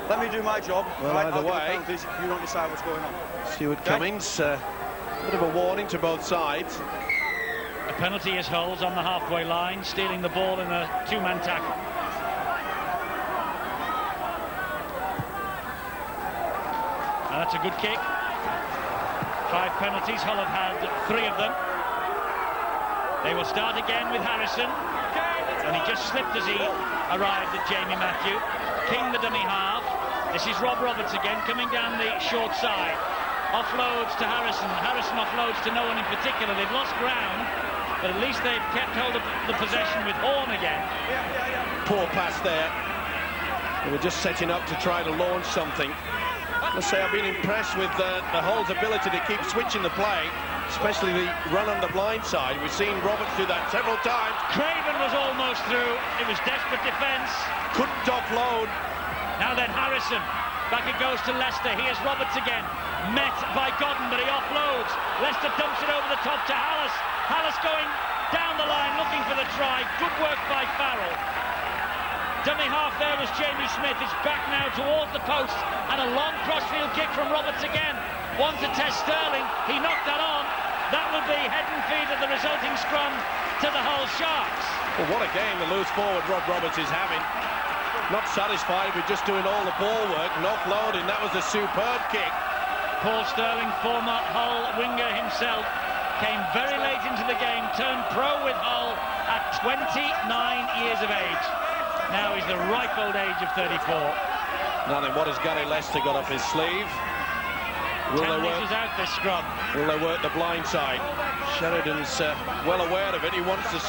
[SPEAKER 3] Let me do my job.
[SPEAKER 2] Well,
[SPEAKER 3] right,
[SPEAKER 2] either way,
[SPEAKER 3] you don't decide what's going on.
[SPEAKER 2] Stuart Cummins, a bit of a warning to both sides.
[SPEAKER 1] A penalty is Hulls on the halfway line, stealing the ball in a two-man tackle. And that's a good kick. 5 penalties, Hull have had 3 of them. They will start again with Harrison, and he just slipped as he arrived at Jamie Matthew. King the dummy half. This is Rob Roberts again, coming down the short side. Offloads to Harrison. Harrison offloads to no one in particular. They've lost ground, but at least they've kept hold of the possession with Horne again.
[SPEAKER 2] Poor pass there. They were just setting up to try to launch something. I must say I've been impressed with the Hull's ability to keep switching the play, especially the run on the blind side. We've seen Roberts do that several times.
[SPEAKER 1] Craven was almost through. It was desperate defence.
[SPEAKER 2] Couldn't offload.
[SPEAKER 1] Now then, Harrison. Back it goes to Leicester. Here's Roberts again. Met by Godden, but he offloads. Leicester dumps it over the top to Hallis. Hallis going down the line, looking for the try. Good work by Farrell. Dummy half there was Jamie Smith. It's back now towards the post, and a long crossfield kick from Roberts again. One to Tess Sterling. He knocked that on. That would be head and feet of the resulting scrum to the Hull Sharks.
[SPEAKER 2] Well, what a game the loose forward Rob Roberts is having. Not satisfied with just doing all the ball work and offloading. That was a superb kick.
[SPEAKER 1] Paul Sterling, former Hull winger himself, came very late into the game, turned pro with Hull at 29 years of age. Now he's the ripe old age of 34.
[SPEAKER 2] Now then, what has Gary Leicester got up his sleeve?
[SPEAKER 1] 10 metres out this scrum.
[SPEAKER 2] Will they work the blind side? Sheridan's well aware of it. He wants to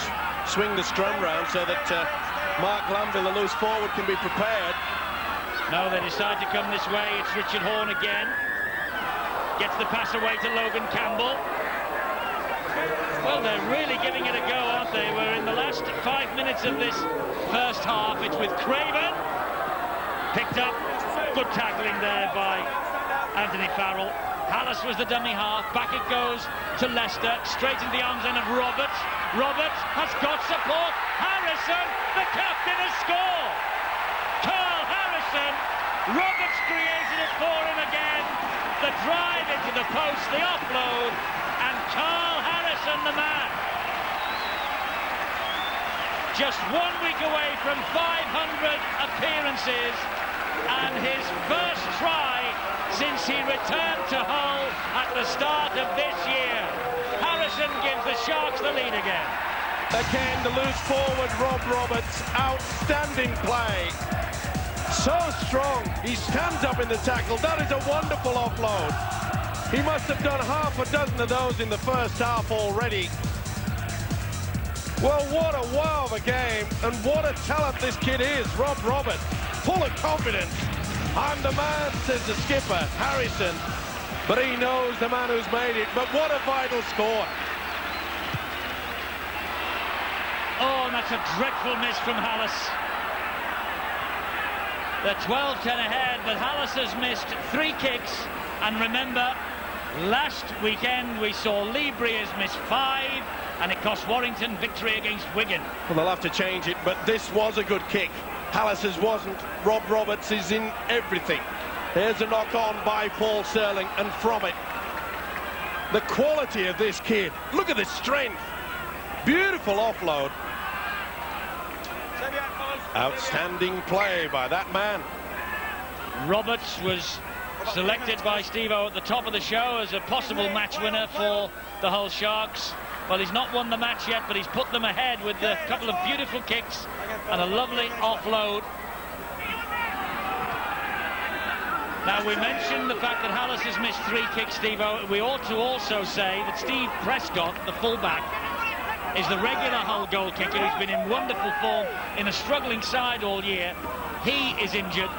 [SPEAKER 2] swing the scrum round so that Mark Glanville, the loose forward, can be prepared.
[SPEAKER 1] No, they decide to come this way. It's Richard Horne again. Gets the pass away to Logan Campbell. Well, they're really giving it a go, aren't they? We're in the last 5 minutes of this first half. It's with Craven. Picked up. Good tackling there by Anthony Farrell. Hallis was the dummy half. Back it goes to Leicester. Straight into the arms end of Roberts. Roberts has got support. Harrison, the captain, has scored. Carl Harrison. Roberts created it for him again. The drive into the post, the offload, and Carl Harrison, the man. Just 1 week away from 500 appearances, and his first try since he returned to Hull at the start of this year. Harrison gives the Sharks the lead again.
[SPEAKER 2] Again, the loose forward, Rob Roberts, outstanding play. So strong, he stands up in the tackle. That is a wonderful offload. He must have done half a dozen of those in the first half already. Well, what a wow of a game, and what a talent this kid is, Rob Roberts. Full of confidence. I'm the man, says the skipper, Harrison. But he knows the man who's made it. But what a vital score.
[SPEAKER 1] Oh, and that's a dreadful miss from Hallis. They're 12-10 ahead, but Hallis has missed 3 kicks. And remember, last weekend we saw Lee Breers miss 5, and it cost Warrington victory against Wigan.
[SPEAKER 2] Well, they'll have to change it, but this was a good kick. Hallis's wasn't. Rob Roberts is in everything. Here's a knock on by Paul Serling, and from it, the quality of this kid. Look at the strength. Beautiful offload. Outstanding play by that man.
[SPEAKER 1] Roberts was selected by Steve-O at the top of the show as a possible match winner for the Hull Sharks. Well, he's not won the match yet, but he's put them ahead with a couple of beautiful kicks and a lovely offload. Now, we mentioned the fact that Hallis has missed 3 kicks, Steve-O. We ought to also say that Steve Prescott, the fullback, is the regular Hull goal kicker who's been in wonderful form in a struggling side all year. He is injured.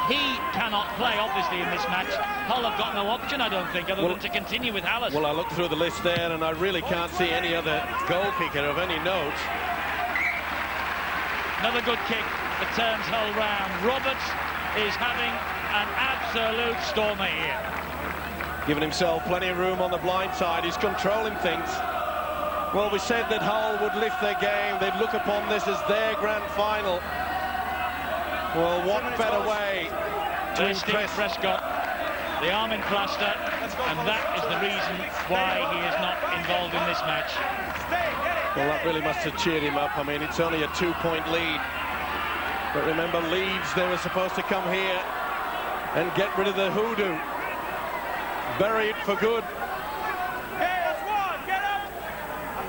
[SPEAKER 1] He cannot play, obviously, in this match. Hull have got no option, I don't think, other than to continue with Hallis.
[SPEAKER 2] Well, I looked through the list there, and I really can't see any other goal kicker of any note.
[SPEAKER 1] Another good kick that turns Hull round. Roberts is having an absolute stormer here.
[SPEAKER 2] Giving himself plenty of room on the blind side. He's controlling things. Well, we said that Hull would lift their game. They'd look upon this as their grand final. Well, what better way to impress
[SPEAKER 1] Prescott, the arm in plaster, and that is the reason why he is not involved in this match.
[SPEAKER 2] Well, that really must have cheered him up. I mean, it's only a 2-point lead. But remember, Leeds, they were supposed to come here and get rid of the hoodoo. Bury it for good.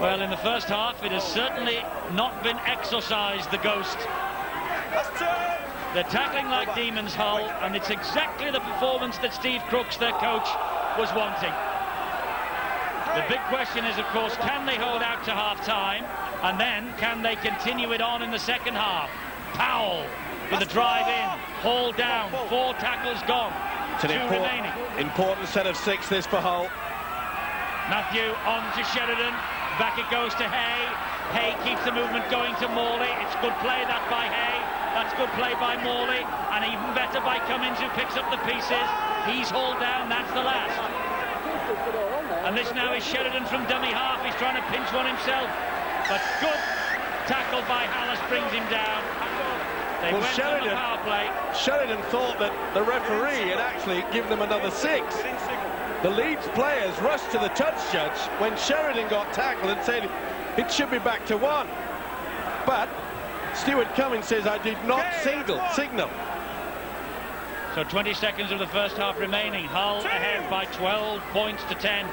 [SPEAKER 1] Well, in the first half, it has certainly not been exorcised, the ghost. They're tackling like demons, Hull, and it's exactly the performance that Steve Crooks, their coach, was wanting. The big question is, of course, can they hold out to half-time, and then can they continue it on in the second half? Powell with a drive in, Hall down, 4 tackles gone,
[SPEAKER 2] It's an
[SPEAKER 1] remaining.
[SPEAKER 2] Important set of 6 this for Hull.
[SPEAKER 1] Matthew on to Sheridan. Back it goes to Hay. Hay keeps the movement going to Morley. It's good play, that by Hay. That's good play by Morley. And even better by Cummins, who picks up the pieces. He's hauled down. That's the last. And this now is Sheridan from dummy half. He's trying to pinch one himself. But good tackle by Hallis brings him down. They went on the power play.
[SPEAKER 2] Sheridan thought that the referee had actually given them another 6. The Leeds players rushed to the touch judge when Sheridan got tackled and said it should be back to 1. But Stuart Cummins says, I did not signal.
[SPEAKER 1] So 20 seconds of the first half remaining. Hull ahead by 12 points to 10.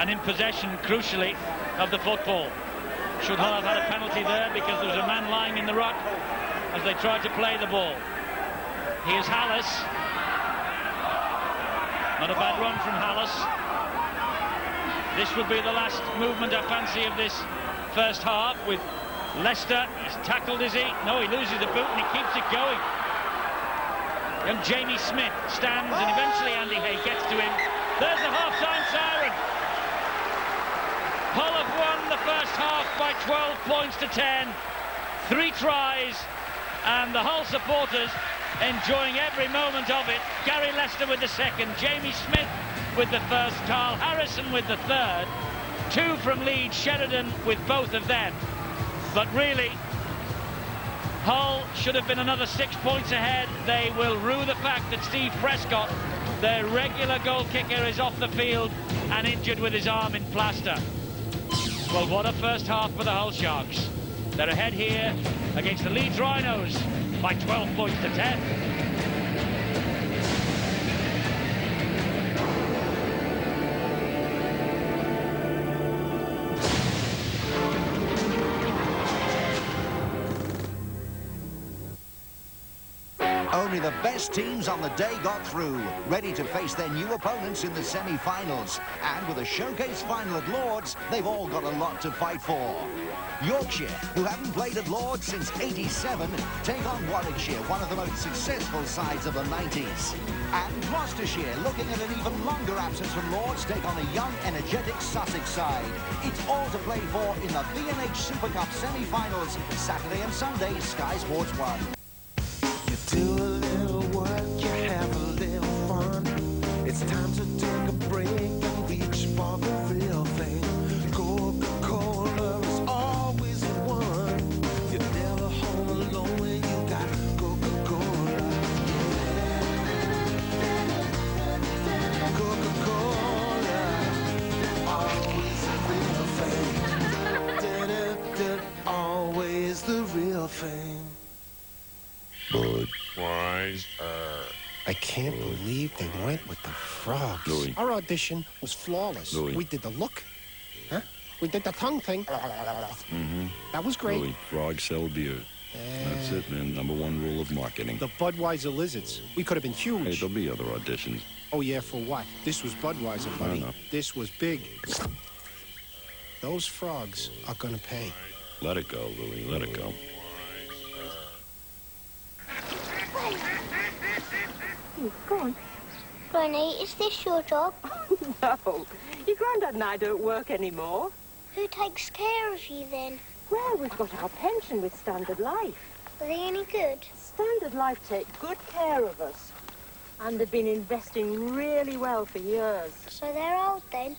[SPEAKER 1] And in possession, crucially, of the football. Should Hull have had a penalty there because there was a man lying in the ruck as they tried to play the ball. Here's Hallis. Not a bad run from Hallis. This will be the last movement, I fancy, of this first half with Leicester. He's tackled, is he? No, he loses the boot and he keeps it going. Young Jamie Smith stands and eventually Andy Hay gets to him. There's the half-time siren. Hull have won the first half by 12 points to 10. 3 tries, and the Hull supporters enjoying every moment of it. Gary Lester with the second, Jamie Smith with the first, Carl Harrison with the third, 2 from Leeds, Sheridan with both of them. But really, Hull should have been another 6 points ahead. They will rue the fact that Steve Prescott, their regular goal kicker, is off the field and injured with his arm in plaster. Well, what a first half for the Hull Sharks. They're ahead here against the Leeds Rhinos by 12 points to 10.
[SPEAKER 4] Only the best teams on the day got through, ready to face their new opponents in the semi-finals. And with a showcase final at Lord's, they've all got a lot to fight for. Yorkshire, who haven't played at Lord's since '87, take on Warwickshire, one of the most successful sides of the '90s. And Gloucestershire, looking at an even longer absence from Lord's, take on a young, energetic Sussex side. It's all to play for in the B&H Super Cup semi-finals, Saturday and Sunday, Sky Sports 1.
[SPEAKER 5] Do a little work, you have a little fun. It's time to take a break and reach for the real thing. Coca-Cola is always the one. You're never home alone when you got Coca-Cola. Coca-Cola, always the real thing. Always the real thing.
[SPEAKER 6] I can't believe they went with the frogs.
[SPEAKER 7] Louis.
[SPEAKER 6] Our audition was flawless.
[SPEAKER 7] Louis.
[SPEAKER 6] We did the look. Huh? We did the tongue thing.
[SPEAKER 7] Mm-hmm.
[SPEAKER 6] That was great.
[SPEAKER 7] Louis, frogs sell beer. That's it, man. #1 rule of marketing.
[SPEAKER 6] The Budweiser Lizards. We could have been huge.
[SPEAKER 7] Hey, there'll be other auditions.
[SPEAKER 6] Oh, yeah, for what? This was Budweiser, buddy.
[SPEAKER 7] know.
[SPEAKER 6] This was big. Those frogs are gonna pay.
[SPEAKER 7] Let it go, Louis. Let it go.
[SPEAKER 8] Go on.
[SPEAKER 9] Granny, is this your job?
[SPEAKER 8] No, your granddad and I don't work anymore.
[SPEAKER 9] Who takes care of you then?
[SPEAKER 8] Well, we've got our pension with Standard Life.
[SPEAKER 9] Are they any good?
[SPEAKER 8] Standard Life take good care of us. And they've been investing really well for years.
[SPEAKER 9] So they're old then?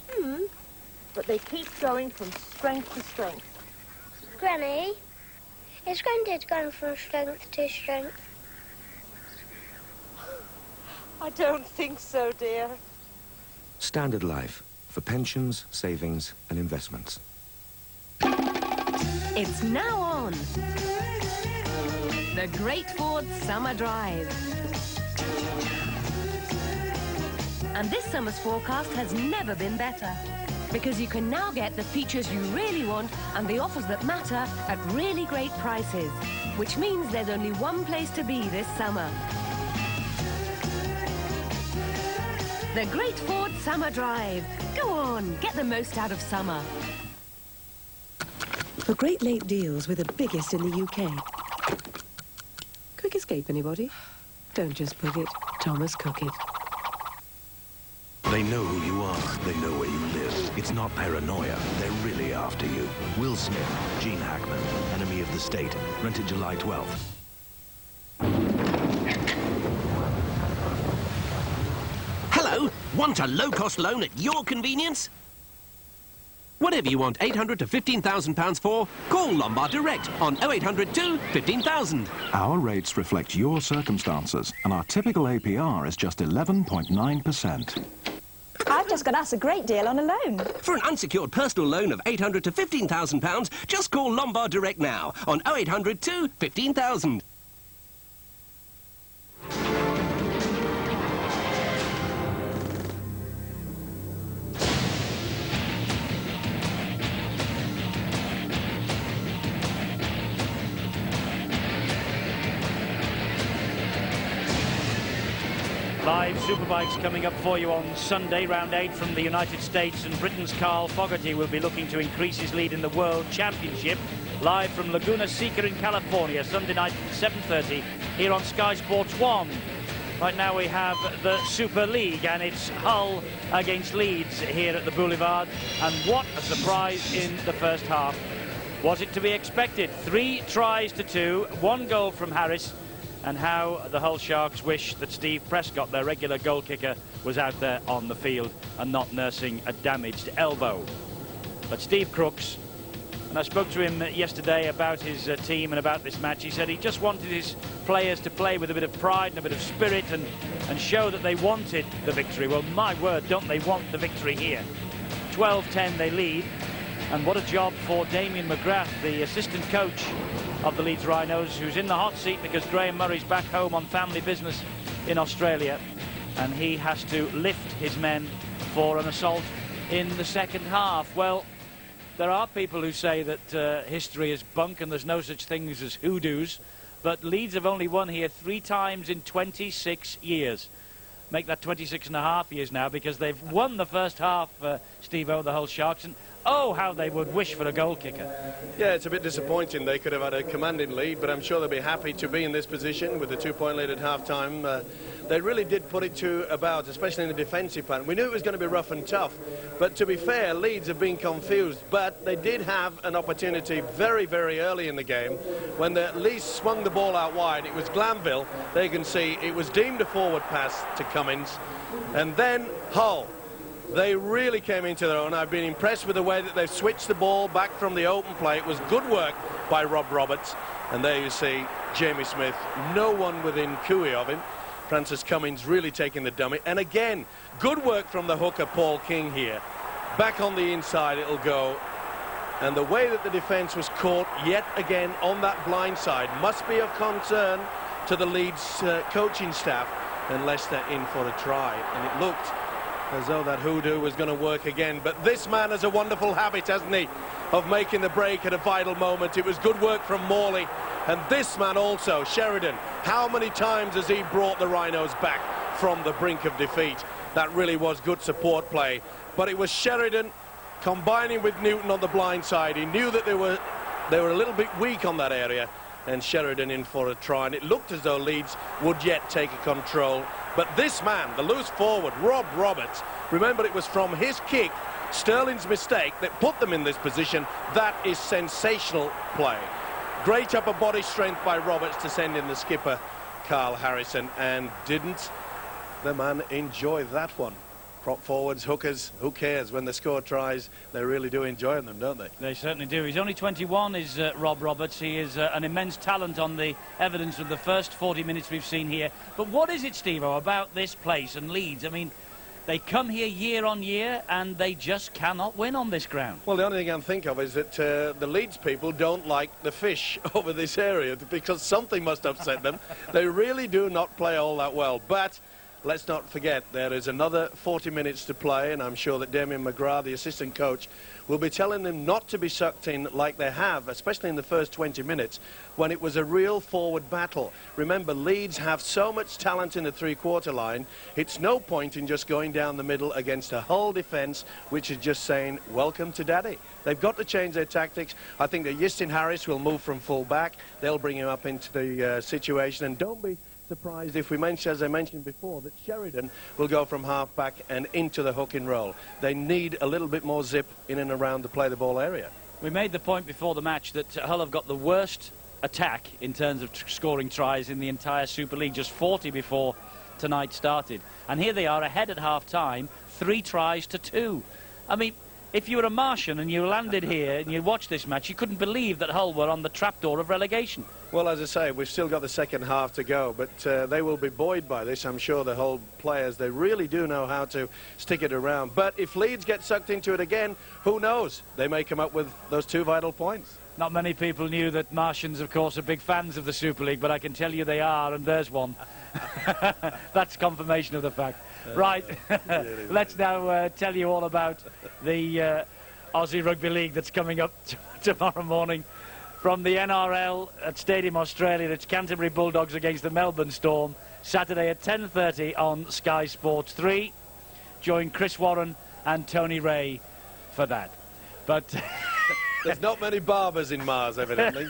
[SPEAKER 8] But they keep going from strength to strength.
[SPEAKER 9] Granny, is Granddad going from strength to strength?
[SPEAKER 8] I don't think so, dear.
[SPEAKER 10] Standard Life, for pensions, savings and investments.
[SPEAKER 11] It's now on. The Great Ford Summer Drive. And this summer's forecast has never been better, because you can now get the features you really want and the offers that matter at really great prices, which means there's only one place to be this summer. The Great Ford Summer Drive. Go on, get the most out of summer.
[SPEAKER 12] For great late deals with the biggest in the UK. Quick escape, anybody? Don't just book it. Thomas Cook it.
[SPEAKER 13] They know who you are. They know where you live. It's not paranoia. They're really after you. Will Smith, Gene Hackman, Enemy of the State. Rented July 12th.
[SPEAKER 14] Hello, want a low-cost loan at your convenience? Whatever you want 800 to £15,000 for, call Lombard Direct on 0800 2 15,000.
[SPEAKER 15] Our rates reflect your circumstances, and our typical APR is just 11.9%.
[SPEAKER 16] I've just got us a great deal on a loan.
[SPEAKER 14] For an unsecured personal loan of 800 to £15,000, just call Lombard Direct now on 0800 2 15,000.
[SPEAKER 1] Live Superbikes coming up for you on Sunday, round 8 from the United States, and Britain's Carl Fogarty will be looking to increase his lead in the World Championship. Live from Laguna Seca in California, Sunday night at 7:30 here on Sky Sports 1. Right now we have the Super League, and it's Hull against Leeds here at the Boulevard. And what a surprise in the first half. Was it to be expected? 3 tries to 2, 1 goal from Harris, and how the Hull Sharks wish that Steve Prescott, their regular goal kicker, was out there on the field and not nursing a damaged elbow. But Steve Crooks, and I spoke to him yesterday about his team and about this match, he said he just wanted his players to play with a bit of pride and a bit of spirit and show that they wanted the victory. Well, my word, don't they want the victory here. 12-10 they lead, and what a job for Damien McGrath, the assistant coach of the Leeds Rhinos, who's in the hot seat because Graham Murray's back home on family business in Australia, and he has to lift his men for an assault in the second half. Well, there are people who say that history is bunk and there's no such things as hoodoos, but Leeds have only won here 3 times in 26 years. Make that 26.5 years now, because they've won the first half, Steve-O, the Hull Sharks, and oh, how they would wish for a goal kicker.
[SPEAKER 2] Yeah, it's a bit disappointing. They could have had a commanding lead, but I'm sure they'll be happy to be in this position with the 2-point lead at half-time. They really did put it to about, especially in the defensive plan. We knew it was going to be rough and tough, but to be fair, Leeds have been confused, but they did have an opportunity very, very early in the game when the Leeds swung the ball out wide. It was Glanville. There you can see it was deemed a forward pass to Cummins, and then Hull. They really came into their own. I've been impressed with the way that they've switched the ball back from the open play. It was good work by Rob Roberts. And there you see Jamie Smith, no one within cooey of him. Francis Cummins really taking the dummy. And again, good work from the hooker, Paul King here. Back on the inside it'll go. And the way that the defence was caught yet again on that blind side must be of concern to the Leeds coaching staff. And Leicester in for a try. And it looked as though that hoodoo was going to work again. But this man has a wonderful habit, hasn't he, of making the break at a vital moment. It was good work from Morley. And this man also, Sheridan, how many times has he brought the Rhinos back from the brink of defeat? That really was good support play. But it was Sheridan combining with Newton on the blind side. He knew that they were a little bit weak on that area. And Sheridan in for a try. And it looked as though Leeds would yet take a control. But this man, the loose forward, Rob Roberts, remember it was from his kick, Sterling's mistake, that put them in this position. That is sensational play. Great upper body strength by Roberts to send in the skipper, Carl Harrison, and didn't the man enjoy that one? Prop forwards, hookers, who cares? When they score tries, they really do enjoy them, don't they?
[SPEAKER 1] They certainly do. He's only 21, is Rob Roberts. He is an immense talent on the evidence of the first 40 minutes we've seen here. But what is it, Steve-O, about this place and Leeds? I mean, they come here year on year and they just cannot win on this ground.
[SPEAKER 2] Well, the only thing I can think of is that the Leeds people don't like the fish over this area, because something must upset them. They really do not play all that well. But let's not forget, there is another 40 minutes to play, and I'm sure that Damien McGrath, the assistant coach, will be telling them not to be sucked in like they have, especially in the first 20 minutes, when it was a real forward battle. Remember, Leeds have so much talent in the three-quarter line, it's no point in just going down the middle against a Hull defence, which is just saying, welcome to daddy. They've got to change their tactics. I think that Justin Harris will move from full-back. They'll bring him up into the situation, and don't be surprised if we mention, as I mentioned before, that Sheridan will go from half-back and into the hook and roll. They need a little bit more zip in and around the play-the-ball area.
[SPEAKER 1] We made the point before the match that Hull have got the worst attack in terms of scoring tries in the entire Super League, just 40 before tonight started. And here they are ahead at half-time, 3 tries to 2. I mean, if you were a Martian and you landed here and you watched this match, you couldn't believe that Hull were on the trapdoor of relegation.
[SPEAKER 2] Well, as I say, we've still got the second half to go, but they will be buoyed by this. I'm sure the Hull players, they really do know how to stick it around. But if Leeds get sucked into it again, who knows? They may come up with those 2 vital points.
[SPEAKER 1] Not many people knew that Martians, of course, are big fans of the Super League, but I can tell you they are, and there's one. That's confirmation of the fact. Right, let's now tell you all about the Aussie Rugby League that's coming up tomorrow morning. From the NRL at Stadium Australia, it's Canterbury Bulldogs against the Melbourne Storm. Saturday at 10:30 on Sky Sports 3. Join Chris Warren and Tony Ray for that. But
[SPEAKER 2] there's not many barbers in Mars, evidently.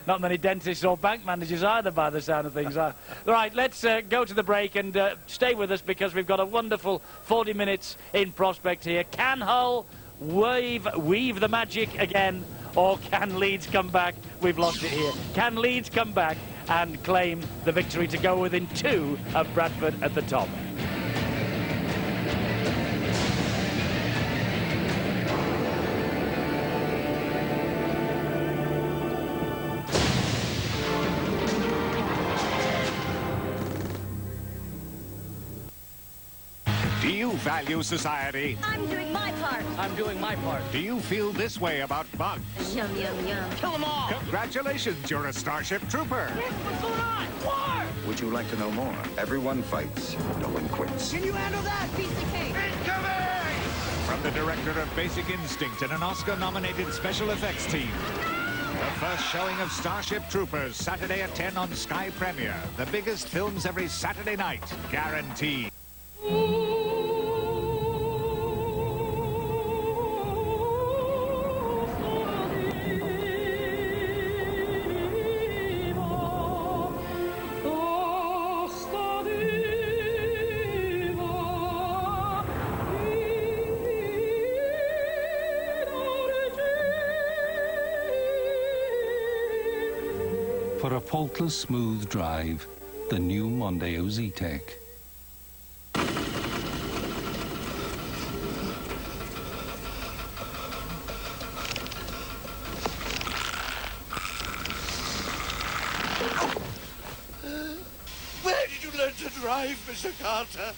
[SPEAKER 1] Not many dentists or bank managers either, by the sound of things. Right, let's go to the break and stay with us, because we've got a wonderful 40 minutes in prospect here. Can Hull weave the magic again, or can Leeds come back? We've lost it here. Can Leeds come back and claim the victory to go within 2 of Bradford at the top?
[SPEAKER 17] Do you value society?
[SPEAKER 11] I'm doing my part.
[SPEAKER 17] I'm doing my part. Do you feel this way about bugs?
[SPEAKER 11] Yum, yum, yum. Kill them all!
[SPEAKER 17] Congratulations, you're a Starship Trooper.
[SPEAKER 11] What's going on? War!
[SPEAKER 18] Would you like to know more? Everyone fights, no one quits.
[SPEAKER 11] Can you handle that, piece of cake?
[SPEAKER 17] Incoming! From the director of Basic Instinct and an Oscar-nominated special effects team. The first showing of Starship Troopers, Saturday at 10 on Sky Premiere. The biggest films every Saturday night, guaranteed.
[SPEAKER 19] For a faultless, smooth drive, the new Mondeo Z-Tech.
[SPEAKER 20] Where did you learn to drive, Mr. Carter?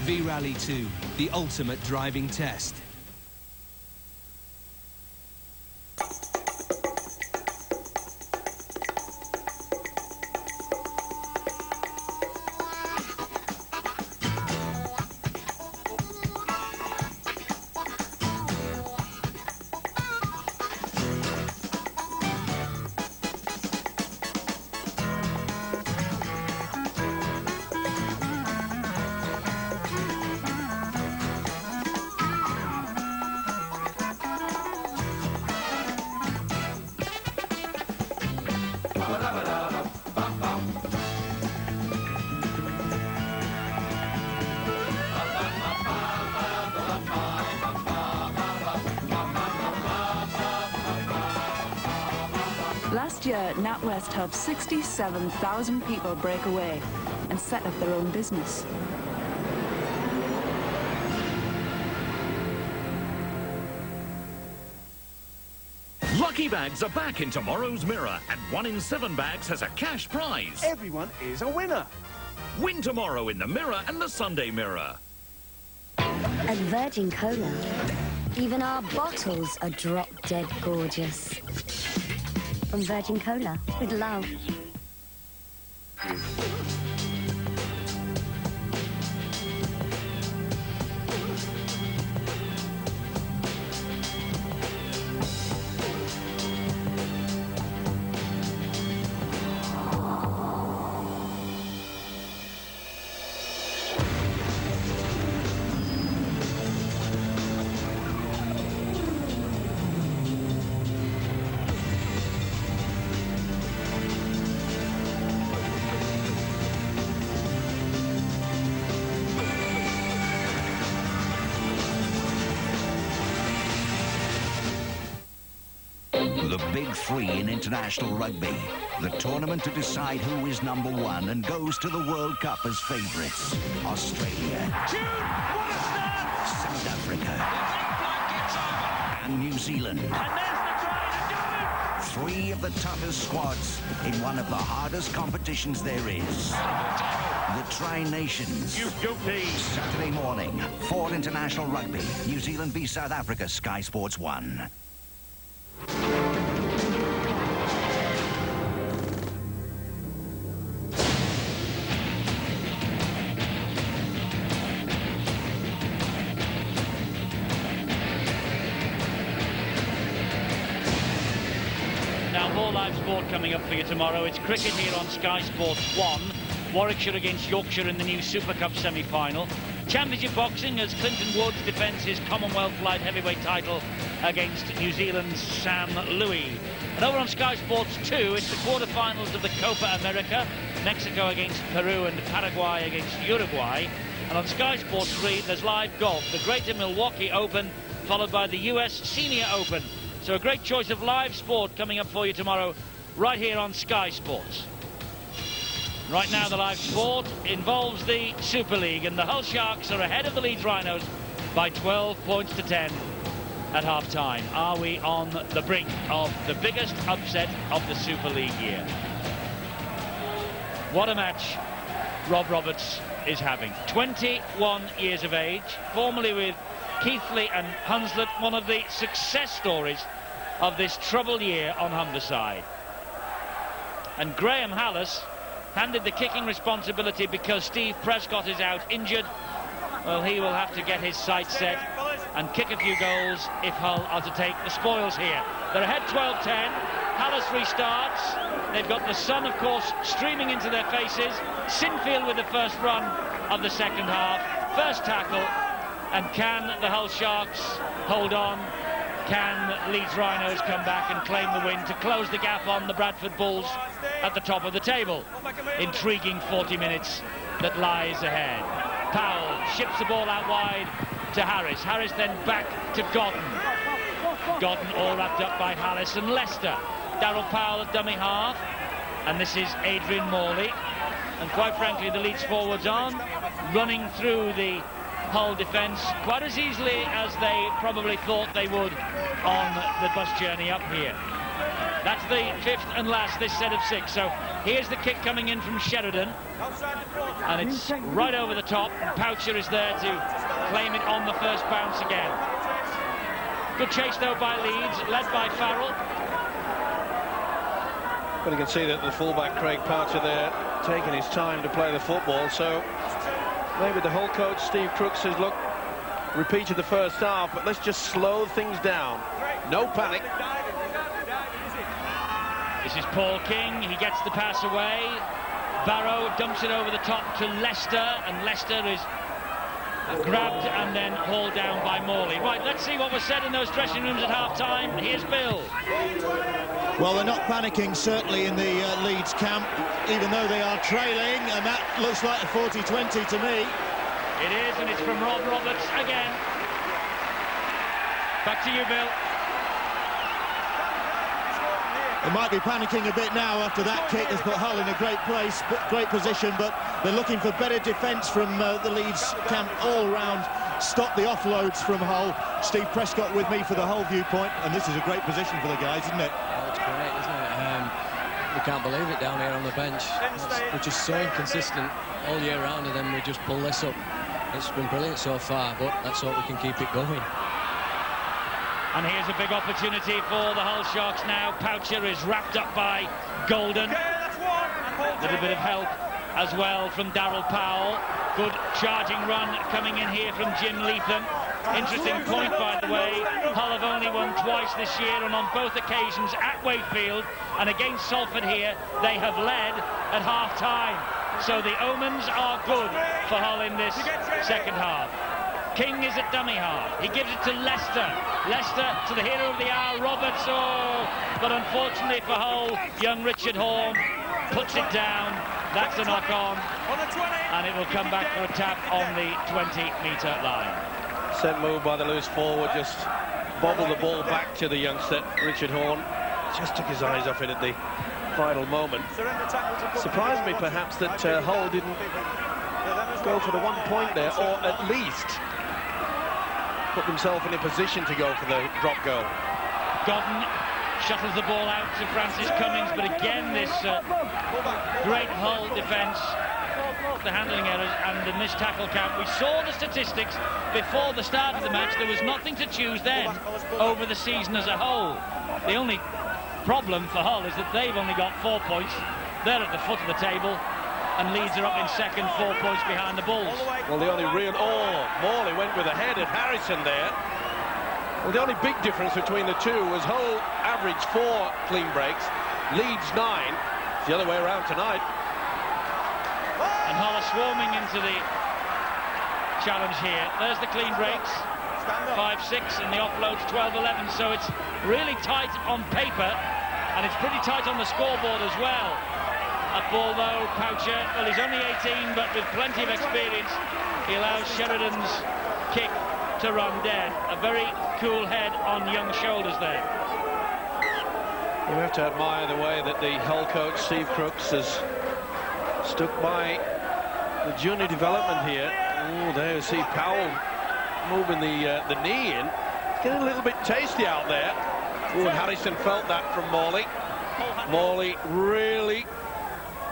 [SPEAKER 21] V-Rally 2, the ultimate driving test.
[SPEAKER 22] Last year, NatWest helped 67,000 people break away and set up their own business.
[SPEAKER 23] Lucky bags are back in tomorrow's Mirror, and 1 in 7 bags has a cash prize.
[SPEAKER 24] Everyone is a winner.
[SPEAKER 23] Win tomorrow in the Mirror and the Sunday Mirror.
[SPEAKER 25] At Virgin Cola, even our bottles are drop-dead gorgeous. From Virgin Cola, with love.
[SPEAKER 4] The Big Three in international rugby. The tournament to decide who is #1 and goes to the World Cup as favourites. Australia. South Africa. And New Zealand. Three of the toughest squads in one of the hardest competitions there is. The Tri-Nations. Saturday morning, 4 international rugby. New Zealand v South Africa, Sky Sports 1.
[SPEAKER 1] 4 live sport coming up for you tomorrow. It's cricket here on Sky Sports 1. Warwickshire against Yorkshire in the new Super Cup semi-final. Championship boxing as Clinton Woods defends his Commonwealth light heavyweight title against New Zealand's Sam Louis. And over on Sky Sports 2, it's the quarter-finals of the Copa America. Mexico against Peru and Paraguay against Uruguay. And on Sky Sports 3, there's live golf. The Greater Milwaukee Open, followed by the US Senior Open. So a great choice of live sport coming up for you tomorrow, right here on Sky Sports. Right now, the live sport involves the Super League, and the Hull Sharks are ahead of the Leeds Rhinos by 12 points to 10 at half-time. Are we on the brink of the biggest upset of the Super League year? What a match Rob Roberts is having. 21 years of age, formerly with Keighley and Hunslet, one of the success stories of this troubled year on Humberside. And Graham Hallis handed the kicking responsibility because Steve Prescott is out injured. Well, he will have to get his sights set and kick a few goals if Hull are to take the spoils here. They're ahead 12-10. Hallis restarts. They've got the sun, of course, streaming into their faces. Sinfield with the first run of the second half. First tackle. And can the Hull Sharks hold on? Can Leeds Rhinos come back and claim the win to close the gap on the Bradford Bulls at the top of the table? Intriguing 40 minutes that lies ahead. Powell ships the ball out wide to Harris. Harris then back to Godden. Godden all wrapped up by Hallis and Leicester. Darryl Powell at dummy half. And this is Adrian Morley. And quite frankly, the Leeds forwards aren't running through the Hull defence quite as easily as they probably thought they would on the bus journey up here. That's the fifth and last this set of 6. So here's the kick coming in from Sheridan, and it's right over the top. Poucher is there to claim it on the first bounce again. Good chase though by Leeds, led by Farrell.
[SPEAKER 2] But you can see that the fullback Craig Poucher there taking his time to play the football. So maybe the Hull coach Steve Crooks says, look, repeated the first half, but let's just slow things down. No panic.
[SPEAKER 1] This is Paul King. He gets the pass away. Barrow dumps it over the top to Leicester, and Leicester is grabbed and then hauled down by Morley. Right, let's see what was said in those dressing rooms at half-time. Here's Bill.
[SPEAKER 3] Well, they're not panicking, certainly, in the Leeds camp, even though they are trailing, and that looks like a 40-20 to me.
[SPEAKER 1] It is, and it's from Rob Roberts again. Back to you, Bill.
[SPEAKER 3] They might be panicking a bit now after that kick has put Hull in a great place, great position, but they're looking for better defence from the Leeds camp all round. Stop the offloads from Hull. Steve Prescott with me for the Hull viewpoint, and this is a great position for the guys, isn't it?
[SPEAKER 5] Oh, it's great, isn't it? We can't believe it down here on the bench. We're just so inconsistent all year round, and then we just pull this up. It's been brilliant so far, but let's hope we can keep it going.
[SPEAKER 1] And here's a big opportunity for the Hull Sharks now. Poucher is wrapped up by Golden. A little bit of help as well from Darryl Powell. Good charging run coming in here from Jim Leatham. Interesting point, by the way. Hull have only won twice this year, and on both occasions at Wakefield and against Salford here, they have led at half-time. So the omens are good for Hull in this second half. King is at dummy half. He gives it to Leicester. Leicester to the hero of the hour, Roberts. Oh, but unfortunately for Hull, young Richard Horne puts it down. That's a knock-on, and it will come back for a tap on the 20-metre line.
[SPEAKER 2] Sent move by the loose forward, just bobbled the ball back to the youngster, Richard Horne. Just took his eyes off it at the final moment. Surprised me, perhaps, that Hull didn't go for the 1 point there, or at least put themselves in a position to go for the drop goal.
[SPEAKER 1] Godden shuttles the ball out to Francis Cummings, but again this great Hull defence, the handling errors and the missed tackle count. We saw the statistics before the start of the match. There was nothing to choose then over the season as a whole. The only problem for Hull is that they've only got 4 points. They're at the foot of the table, and Leeds are up in second, 4 points behind the Bulls.
[SPEAKER 2] Well, the only real... Oh, Morley went with a head at Harrison there. Well, the only big difference between the two was Hull averaged 4 clean breaks. Leeds 9. It's the other way around tonight.
[SPEAKER 1] And Hull are swarming into the challenge here. There's the clean breaks. 5-6 and the offloads 12-11, so it's really tight on paper and it's pretty tight on the scoreboard as well. Up ball though, Poucher, well he's only 18 but with plenty of experience he allows Sheridan's kick to run dead. A very cool head on young shoulders there.
[SPEAKER 2] You have to admire the way that the Hull coach Steve Crooks has stuck by the junior development here. Oh, there you see Powell moving the knee in. It's getting a little bit tasty out there. Oh, and Harrison felt that from Morley. Morley really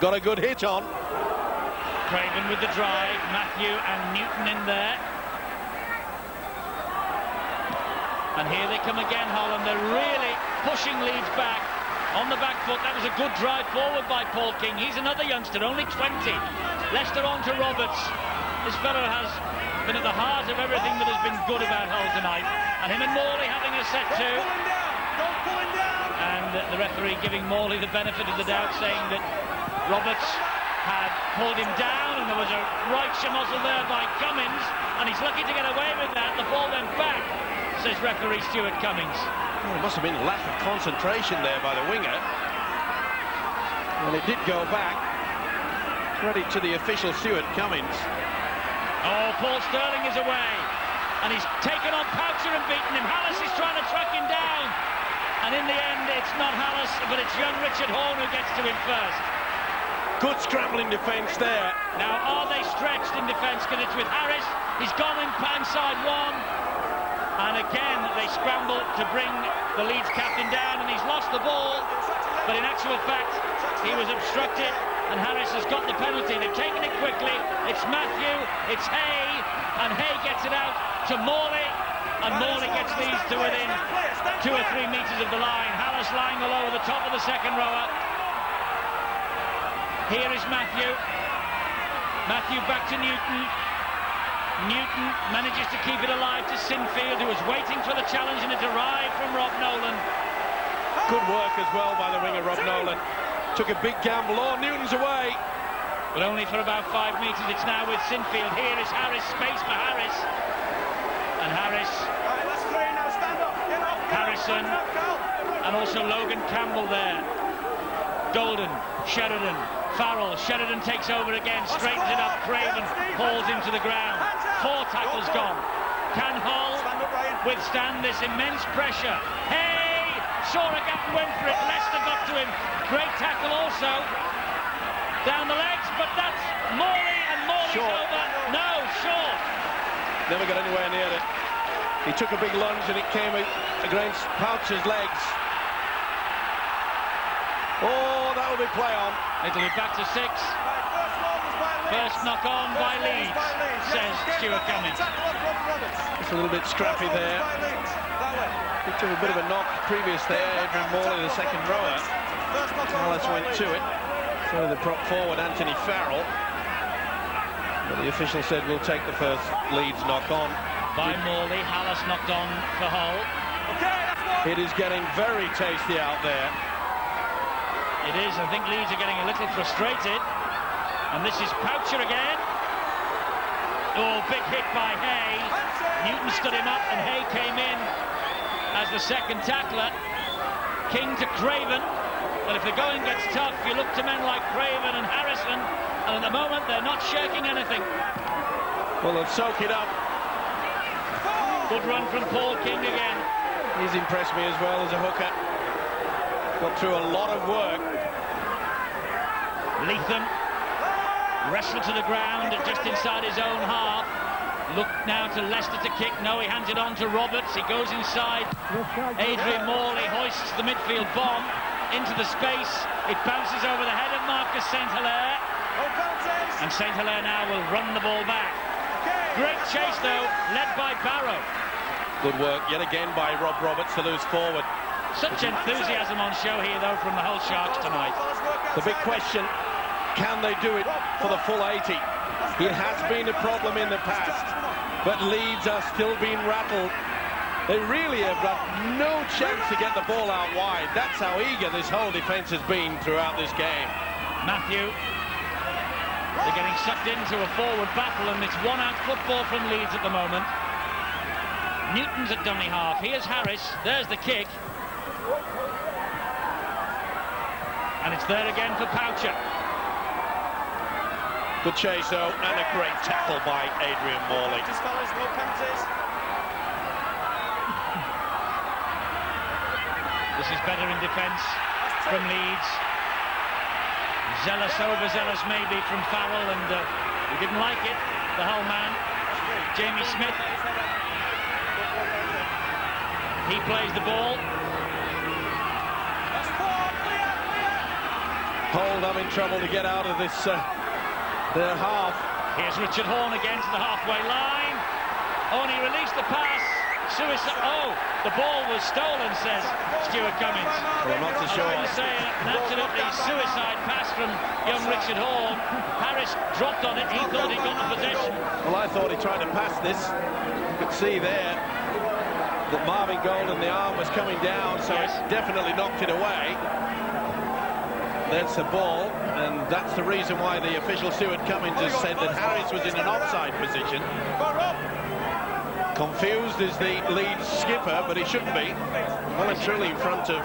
[SPEAKER 2] got a good hit on.
[SPEAKER 1] Craven with the drive, Matthew and Newton in there. And here they come again, Hull, and they're really pushing Leeds back on the back foot. That was a good drive forward by Paul King. He's another youngster, only 20. Leicester on to Roberts. This fellow has been at the heart of everything that has been good about Hull tonight. And him and Morley having a set too.
[SPEAKER 20] Don't pull him down!
[SPEAKER 1] And the referee giving Morley the benefit of the doubt, saying that Roberts had pulled him down and there was a right schmozzle there by Cummins, and he's lucky to get away with that. The ball went back, says referee Stuart Cummins.
[SPEAKER 2] Well, it must have been a lack of concentration there by the winger. Well, it did go back. Credit to the official Stuart Cummins.
[SPEAKER 1] Oh, Paul Sterling is away. And he's taken on Poucher and beaten him. Hallis is trying to track him down. And in the end, it's not Hallis, but it's young Richard Horn who gets to him first.
[SPEAKER 2] Good scrambling defence there.
[SPEAKER 1] Now, are they stretched in defence? Because it's with Harris. He's gone inside one. And again, they scramble to bring the Leeds captain down, and he's lost the ball. But in actual fact, he was obstructed, and Harris has got the penalty. They've taken it quickly. It's Matthew, it's Hay, and Hay gets it out to Morley, and Morley gets these to within 2 or 3 metres of the line. Harris lying all over the top of the second rower. Here is Matthew. Matthew back to Newton. Newton manages to keep it alive to Sinfield, who was waiting for the challenge, and it arrived from Rob Nolan.
[SPEAKER 2] Good work as well by the winger, Rob Nolan. Took a big gamble. Oh, Newton's away.
[SPEAKER 1] But only for about 5 metres. It's now with Sinfield. Here is Harris. Space for Harris. And Harris.
[SPEAKER 20] Right, that's clear now. Stand up. Get up.
[SPEAKER 1] Harrison. And also Logan Campbell there. Golden. Sheridan. Farrell. Sheridan takes over again. Straightens it up. Craven falls into the ground. 4 tackles gone. Can Hull withstand this immense pressure? Hey! Saw a gap and went for it. Leicester got to him. Great tackle also. Down the legs, but that's Morley, and Morley's over. No, short.
[SPEAKER 2] Never got anywhere near it. He took a big lunge and it came against Poucher's legs. Oh, that will be play on.
[SPEAKER 1] It'll be back to 6. First knock on by Leeds, says Stuart Cummins.
[SPEAKER 2] It's a little bit scrappy there. He took a bit of a knock previous there. Adrian Morley, the second rower. Hallis went to it. So the prop forward, Anthony Farrell. But the official said we'll take the first Leeds knock on.
[SPEAKER 1] By Morley, Hallis knocked on for Hull.
[SPEAKER 2] It is getting very tasty out there.
[SPEAKER 1] It is. I think Leeds are getting a little frustrated. And this is Poucher again. Oh, big hit by Hay. Newton stood him up and Hay came in as the second tackler. King to Craven. But if the going gets tough, you look to men like Craven and Harrison. And at the moment, they're not shirking anything.
[SPEAKER 2] Well, they'll soak it up.
[SPEAKER 1] Good run from Paul King again.
[SPEAKER 2] He's impressed me as well as a hooker. Got through a lot of work.
[SPEAKER 1] Leatham wrestled to the ground just inside his own half. Look now to Leicester to kick. No, he hands it on to Roberts. He goes inside. Adrian Morley hoists the midfield bomb into the space. It bounces over the head of Marcus St. Hilaire. And St. Hilaire now will run the ball back. Great chase, though, led by Barrow.
[SPEAKER 2] Good work yet again by Rob Roberts to lose forward.
[SPEAKER 1] Such enthusiasm on show here, though, from the Hull Sharks tonight.
[SPEAKER 2] The big question, can they do it for the full 80? It has been a problem in the past, but Leeds are still being rattled They really have got no chance to get the ball out wide. That's how eager this whole defence has been throughout this game.
[SPEAKER 1] Matthew. They're getting sucked into a forward battle, and it's one-out football from Leeds at the moment. Newton's at dummy half. Here's Harris. There's the kick. And it's there again for Poucher.
[SPEAKER 2] Good chase, though, and a great tackle by Adrian Morley.
[SPEAKER 6] Just fellas, no penalties.
[SPEAKER 1] This is better in defence from Leeds. Zealous, overzealous maybe from Farrell, and he didn't like it, the Hull man. Jamie Smith. He plays the ball.
[SPEAKER 2] Hull having trouble to get out of this their half.
[SPEAKER 1] Here's Richard Horne again to the halfway line. Oh, and he released the pass. Suicide. Oh, the ball was stolen, says Stuart Cummins.
[SPEAKER 2] Well, I'm not so sure.
[SPEAKER 1] To say an absolutely suicide pass from young Richard Horne. Harris dropped on it. He thought he got the possession.
[SPEAKER 2] Well, I thought he tried to pass this. You could see there that Marvin Golden, the arm was coming down, so it definitely knocked it away. There's the ball, and that's the reason why the official Stuart Cummins has said that Harris was in an offside position. Confused is the lead skipper, but he shouldn't be. Well and truly in front of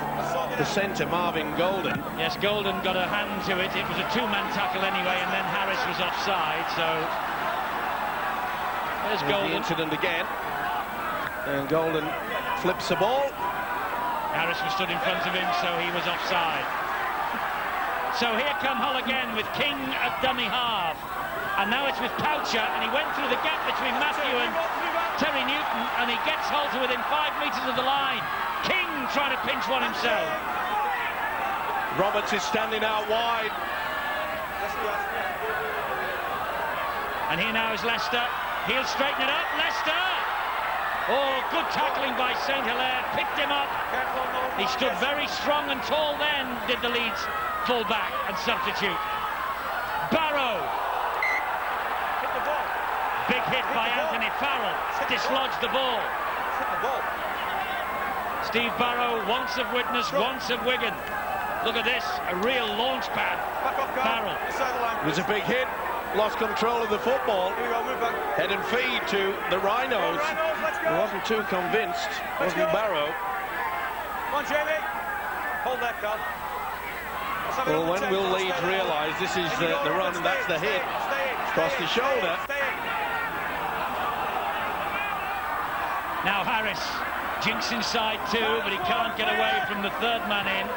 [SPEAKER 2] the centre, Marvin Golden.
[SPEAKER 1] Yes, Golden got a hand to it. It was a two-man tackle anyway, and then Harris was offside, so... There's Golden.
[SPEAKER 2] The incident again. And Golden flips the ball.
[SPEAKER 1] Harris was stood in front of him, so he was offside. So here come Hull again with King at dummy half. And now it's with Poucher, and he went through the gap between Matthew and Terry Newton, and he gets Hull to within 5 metres of the line. King trying to pinch one himself.
[SPEAKER 2] Roberts is standing out wide.
[SPEAKER 1] And here now is Leicester. He'll straighten it up. Leicester! Oh, good tackling by St. Hilaire. Picked him up. He stood very strong and tall then, did the Leeds full back and substitute. Barrow. Big hit by Anthony Farrell. Dislodged the ball. Steve Barrow, once of Witness, once of Wigan. Look at this, a real launch pad. Farrell.
[SPEAKER 2] It was a big hit. Lost control of the football. Head and feed to the Rhinos. He wasn't too convinced, wasn't Barrow.
[SPEAKER 6] Come on, Jamie. Hold that, Carl.
[SPEAKER 2] Well, when will Leeds realise this is the run and that's the hit? Across the shoulder.
[SPEAKER 1] Now Harris. Jinks inside too, but he can't get away from the third man in.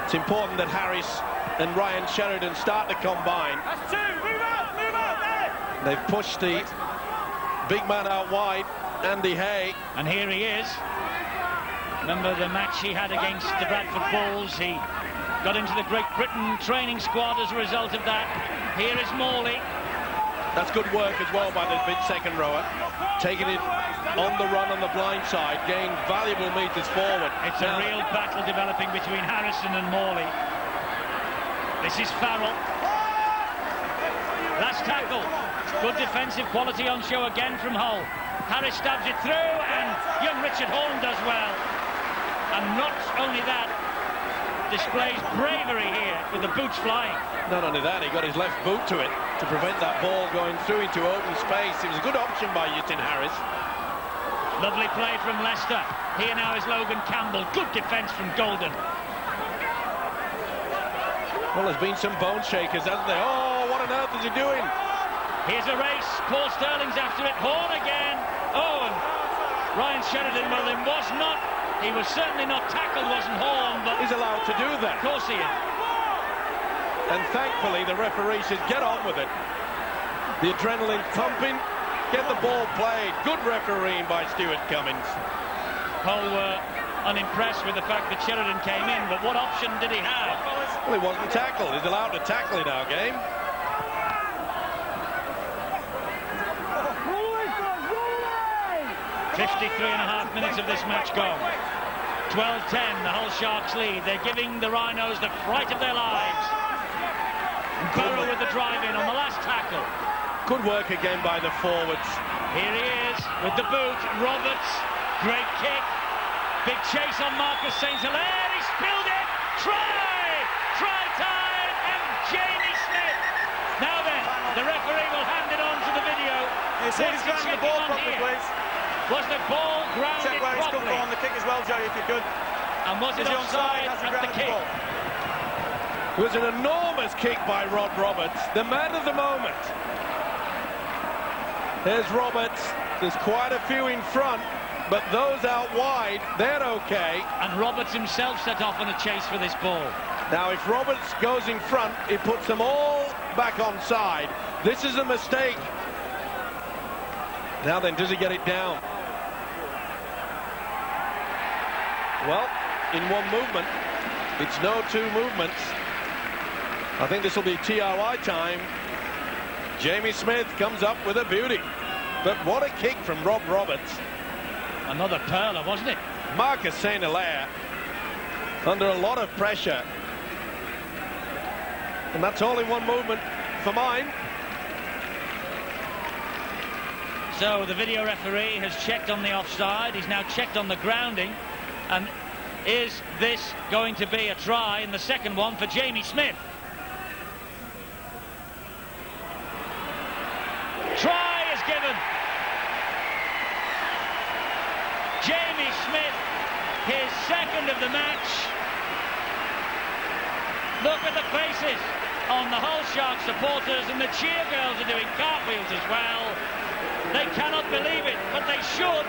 [SPEAKER 2] It's important that Harris and Ryan Sheridan start to combine.
[SPEAKER 6] That's two. Move out, there.
[SPEAKER 2] They've pushed the big man out wide, Andy Hay.
[SPEAKER 1] And here he is. Remember the match he had against the Bradford Bulls? He got into the Great Britain training squad as a result of that. Here is Morley.
[SPEAKER 2] That's good work as well by the mid-second rower. Taking it on the run on the blind side, gained valuable metres forward.
[SPEAKER 1] It's a real battle developing between Harrison and Morley. This is Farrell. Last tackle. Good defensive quality on show again from Hull. Harris stabs it through, and young Richard Horne does well. And not only that, displays bravery here with the boots flying.
[SPEAKER 2] Not only that, he got his left boot to it to prevent that ball going through into open space. It was a good option by Yutin Harris.
[SPEAKER 1] Lovely play from Leicester. Here now is Logan Campbell. Good defence from Golden.
[SPEAKER 2] Well, there's been some bone shakers, hasn't there? Oh, what on earth is he doing?
[SPEAKER 1] Here's a race. Paul Sterling's after it. Horne again. Oh, and Ryan Sheridan, well, it was not. He was certainly not tackled, wasn't Horne, but
[SPEAKER 2] he's allowed to do that.
[SPEAKER 1] Of course he is.
[SPEAKER 2] And thankfully, the referee should get on with it. The adrenaline pumping, get the ball played. Good refereeing by Stuart Cummins.
[SPEAKER 1] Hull were unimpressed with the fact that Sheridan came in, but what option did he have?
[SPEAKER 2] Well, he wasn't tackled. He's allowed to tackle in our game.
[SPEAKER 1] 53.5 minutes of this match gone. 12-10, the Hull Sharks lead. They're giving the Rhinos the fright of their lives. Barrow with the drive in on the last tackle.
[SPEAKER 2] Good work again by the forwards.
[SPEAKER 1] Here he is with the boot. Roberts Great kick. Big chase on Marcus St-Hilaire. He spilled it. Try time. And Jamie Smith. Now then, the referee will hand it on to the video.
[SPEAKER 6] He's grounding the ball properly, please.
[SPEAKER 1] Was the ball grounded
[SPEAKER 6] Check where he's come
[SPEAKER 1] properly?
[SPEAKER 6] from on the kick as well, Joey, if you could.
[SPEAKER 1] And was it offside at the kick?
[SPEAKER 2] It was an enormous kick by Rod Roberts, the man of the moment. There's Roberts. There's quite a few in front, but those out wide, they're okay.
[SPEAKER 1] And Roberts himself set off on a chase for this ball.
[SPEAKER 2] Now, if Roberts goes in front, it puts them all back on side. This is a mistake. Now then, does he get it down? Well, in one movement, it's no two movements. I think this will be TRI time. Jamie Smith comes up with a beauty. But what a kick from Rob Roberts.
[SPEAKER 1] Another perler, wasn't it?
[SPEAKER 2] Marcus St-Hilaire under a lot of pressure. And that's all in one movement for mine.
[SPEAKER 1] So the video referee has checked on the offside. He's now checked on the grounding. And is this going to be a try in the second one for Jamie Smith? Try is given. Jamie Smith, his second of the match. Look at the faces on the Hull Sharks supporters, and the cheer girls are doing cartwheels as well. They cannot believe it, but they should,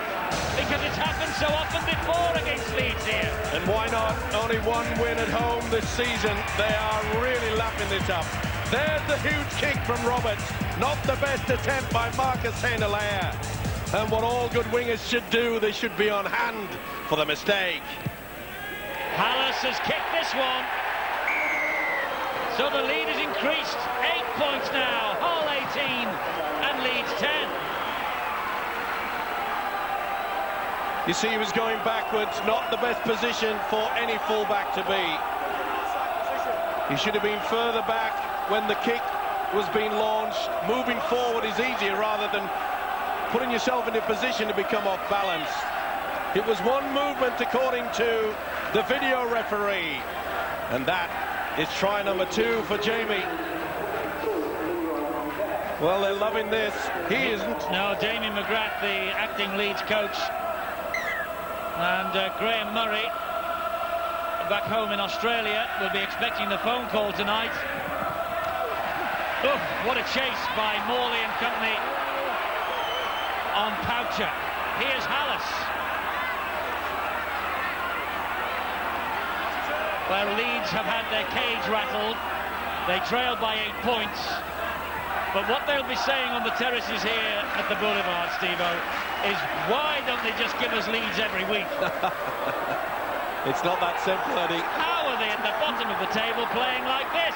[SPEAKER 1] because it's happened so often before against Leeds here.
[SPEAKER 2] And why not? Only one win at home this season. They are really lapping this up. There's the huge kick from Roberts. Not the best attempt by Marcus St-Hilaire. And what all good wingers should do, they should be on hand for the mistake.
[SPEAKER 1] Hallis has kicked this one. So the lead has increased. 8 points now. Hull 18 and Leeds 10.
[SPEAKER 2] You see, he was going backwards, not the best position for any fullback to be. He should have been further back when the kick was being launched. Moving forward is easier rather than putting yourself in a position to become off balance. It was one movement according to the video referee. And that is try number 2 for Jamie. Well, they're loving this. He isn't.
[SPEAKER 1] No, Damien McGrath, the acting Leeds coach, and Graham Murray, back home in Australia, will be expecting the phone call tonight. Oh, what a chase by Morley and company on Poucher. Here's Hallis. Where Leeds have had their cage rattled. They trailed by 8 points. But what they'll be saying on the terraces here at the Boulevard, Steve-O, is why don't they just give us Leeds every week?
[SPEAKER 2] It's not that simple, Eddie.
[SPEAKER 1] How are they at the bottom of the table playing like this?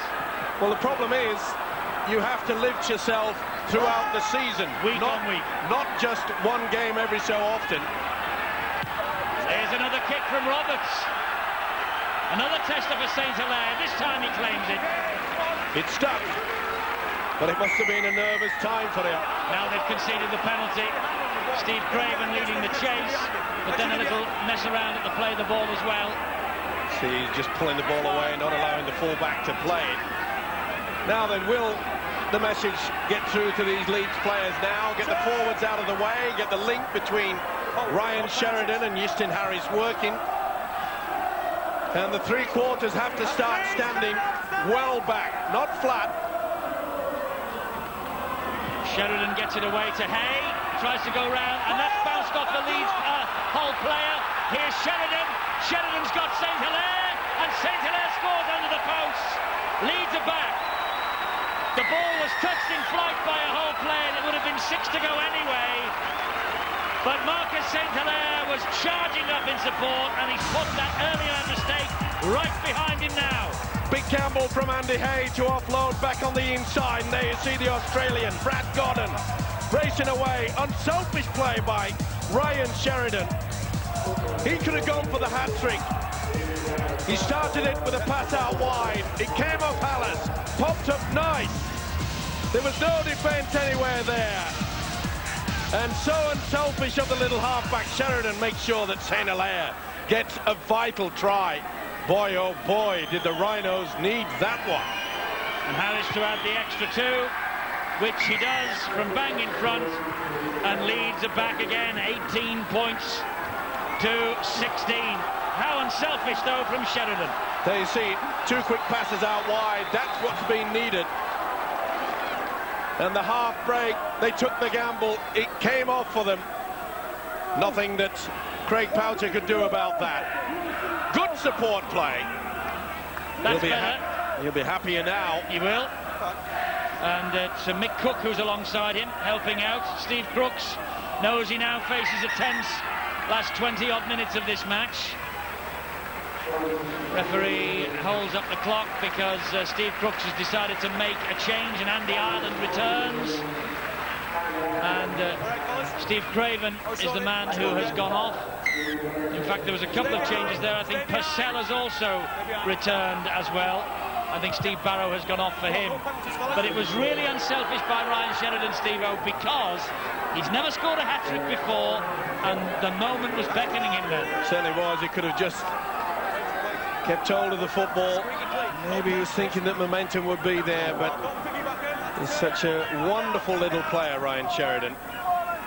[SPEAKER 2] Well, the problem is you have to lift yourself throughout the season.
[SPEAKER 1] Week on week.
[SPEAKER 2] Not just one game every so often.
[SPEAKER 1] There's another kick from Roberts. Another tester for St-Hilaire. This time he claims it.
[SPEAKER 2] It's stuck. But it must have been a nervous time for him.
[SPEAKER 1] Now they've conceded the penalty. Steve Craven leading the chase, but then a little mess around at the play of the ball as well.
[SPEAKER 2] See, he's just pulling the ball away, not allowing the fullback to play it. Now then, will the message get through to these Leeds players now? Get the forwards out of the way, get the link between Ryan Sheridan and Euston Harris working. And the three quarters have to start standing well back, not flat.
[SPEAKER 1] Sheridan gets it away to Hay, tries to go round, and that's bounced off the Leeds Hull player. Here's Sheridan. Sheridan's got St-Hilaire, and St-Hilaire scores under the post. Leeds are back. The ball was touched in flight by a Hull player. It would have been 6 to go anyway. But Marcus St-Hilaire was charging up in support, and he's put that earlier mistake right behind him now.
[SPEAKER 2] Big gamble from Andy Hay to offload back on the inside. And there you see the Australian, Brad Godden, racing away. Unselfish play by Ryan Sheridan. He could have gone for the hat-trick. He started it with a pass out wide. It came off Hallis, popped up nice. There was no defence anywhere there. And so unselfish of the little halfback. Sheridan makes sure that St. Hilaire gets a vital try. Boy, oh boy, did the Rhinos need that one.
[SPEAKER 1] And Harris to add the extra 2, which he does from bang in front. And Leeds are back again, 18 points to 16. How unselfish, though, from Sheridan.
[SPEAKER 2] There you see, 2 quick passes out wide. That's what's been needed. And the half break, they took the gamble. It came off for them. Nothing that Craig Poucher could do about that. Good support play.
[SPEAKER 1] That's better.
[SPEAKER 2] He'll be happier now.
[SPEAKER 1] He will. And it's Mick Cook who's alongside him, helping out. Steve Crooks knows he now faces a tense last 20-odd minutes of this match. Referee holds up the clock because Steve Crooks has decided to make a change and Andy Ireland returns. And Steve Craven is the man who has gone off. In fact, there was a couple of changes there. I think Purcell has also returned as well. I think Steve Barrow has gone off for him. But it was really unselfish by Ryan Sheridan, Steve-O, because he's never scored a hat-trick before, and the moment was beckoning him then.
[SPEAKER 2] Certainly was. He could have just kept hold of the football. Maybe he was thinking that momentum would be there, but he's such a wonderful little player, Ryan Sheridan.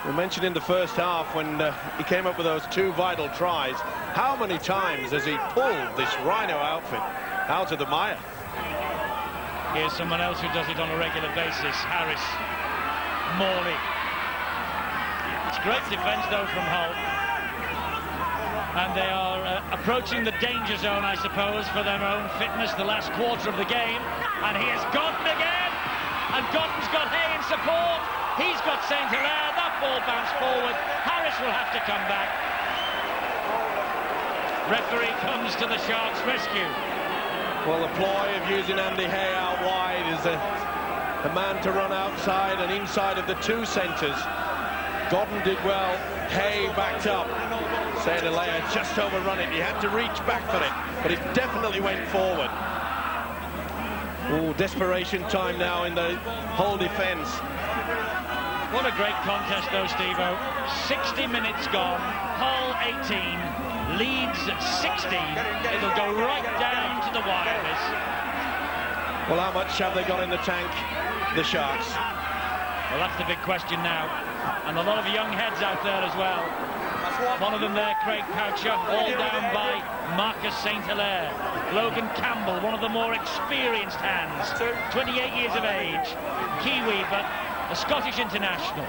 [SPEAKER 2] We mentioned in the first half when he came up with those 2 vital tries, how many times has he pulled this Rhino outfit out of the mire?
[SPEAKER 1] Here's someone else who does it on a regular basis, Harris. Morley. It's great defence, though, from Hull. And they are approaching the danger zone, I suppose, for their own fitness, the last quarter of the game. And he has Godden again. And Godden's got Hay in support. He's got St. Hilaire. That ball bounced forward. Harris will have to come back. Referee comes to the Sharks' rescue.
[SPEAKER 2] Well, the ploy of using Andy Hay out wide is a man to run outside and inside of the 2 centres. Godden did well. Hay backed up. St. Hilaire just overrun it. He had to reach back for it, but it definitely went forward. Oh, desperation time now in the Hull defence.
[SPEAKER 1] What a great contest, though, Steve-O. 60 minutes gone. Hull 18. Leeds 16. It'll go right down to the wire, this.
[SPEAKER 2] Well, how much have they got in the tank, the Sharks?
[SPEAKER 1] Well, that's the big question now. And a lot of young heads out there as well. One of them there, Craig Poucher, all down by Marcus St. Hilaire. Logan Campbell, one of the more experienced hands. 28 years of age. Kiwi, but a Scottish international.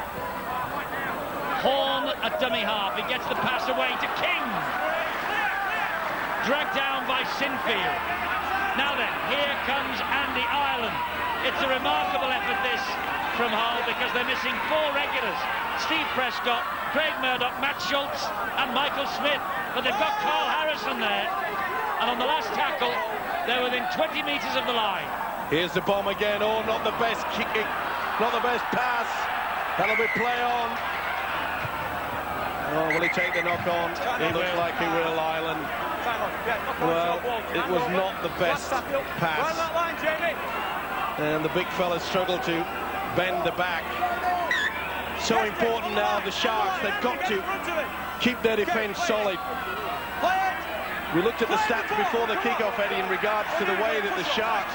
[SPEAKER 1] Horn at dummy half. He gets the pass away to King. Dragged down by Sinfield. Now then, here comes Andy Ireland. It's a remarkable effort, this, from Hull, because they're missing 4 regulars. Steve Prescott, Craig Murdoch, Matt Schultz and Michael Smith. But they've got Carl Harrison there. And on the last tackle, they're within 20 metres of the line.
[SPEAKER 2] Here's the bomb again. Oh, not the best kicking, not the best pass. That'll be play on. Oh, will he take the knock on? It looks like he will, Ireland. Well, it was not the best pass. And the big fella struggled to bend the back. So important now, the Sharks, they've got to keep their defence solid. We looked at the stats before the kickoff, Eddie, in regards to the way that the Sharks,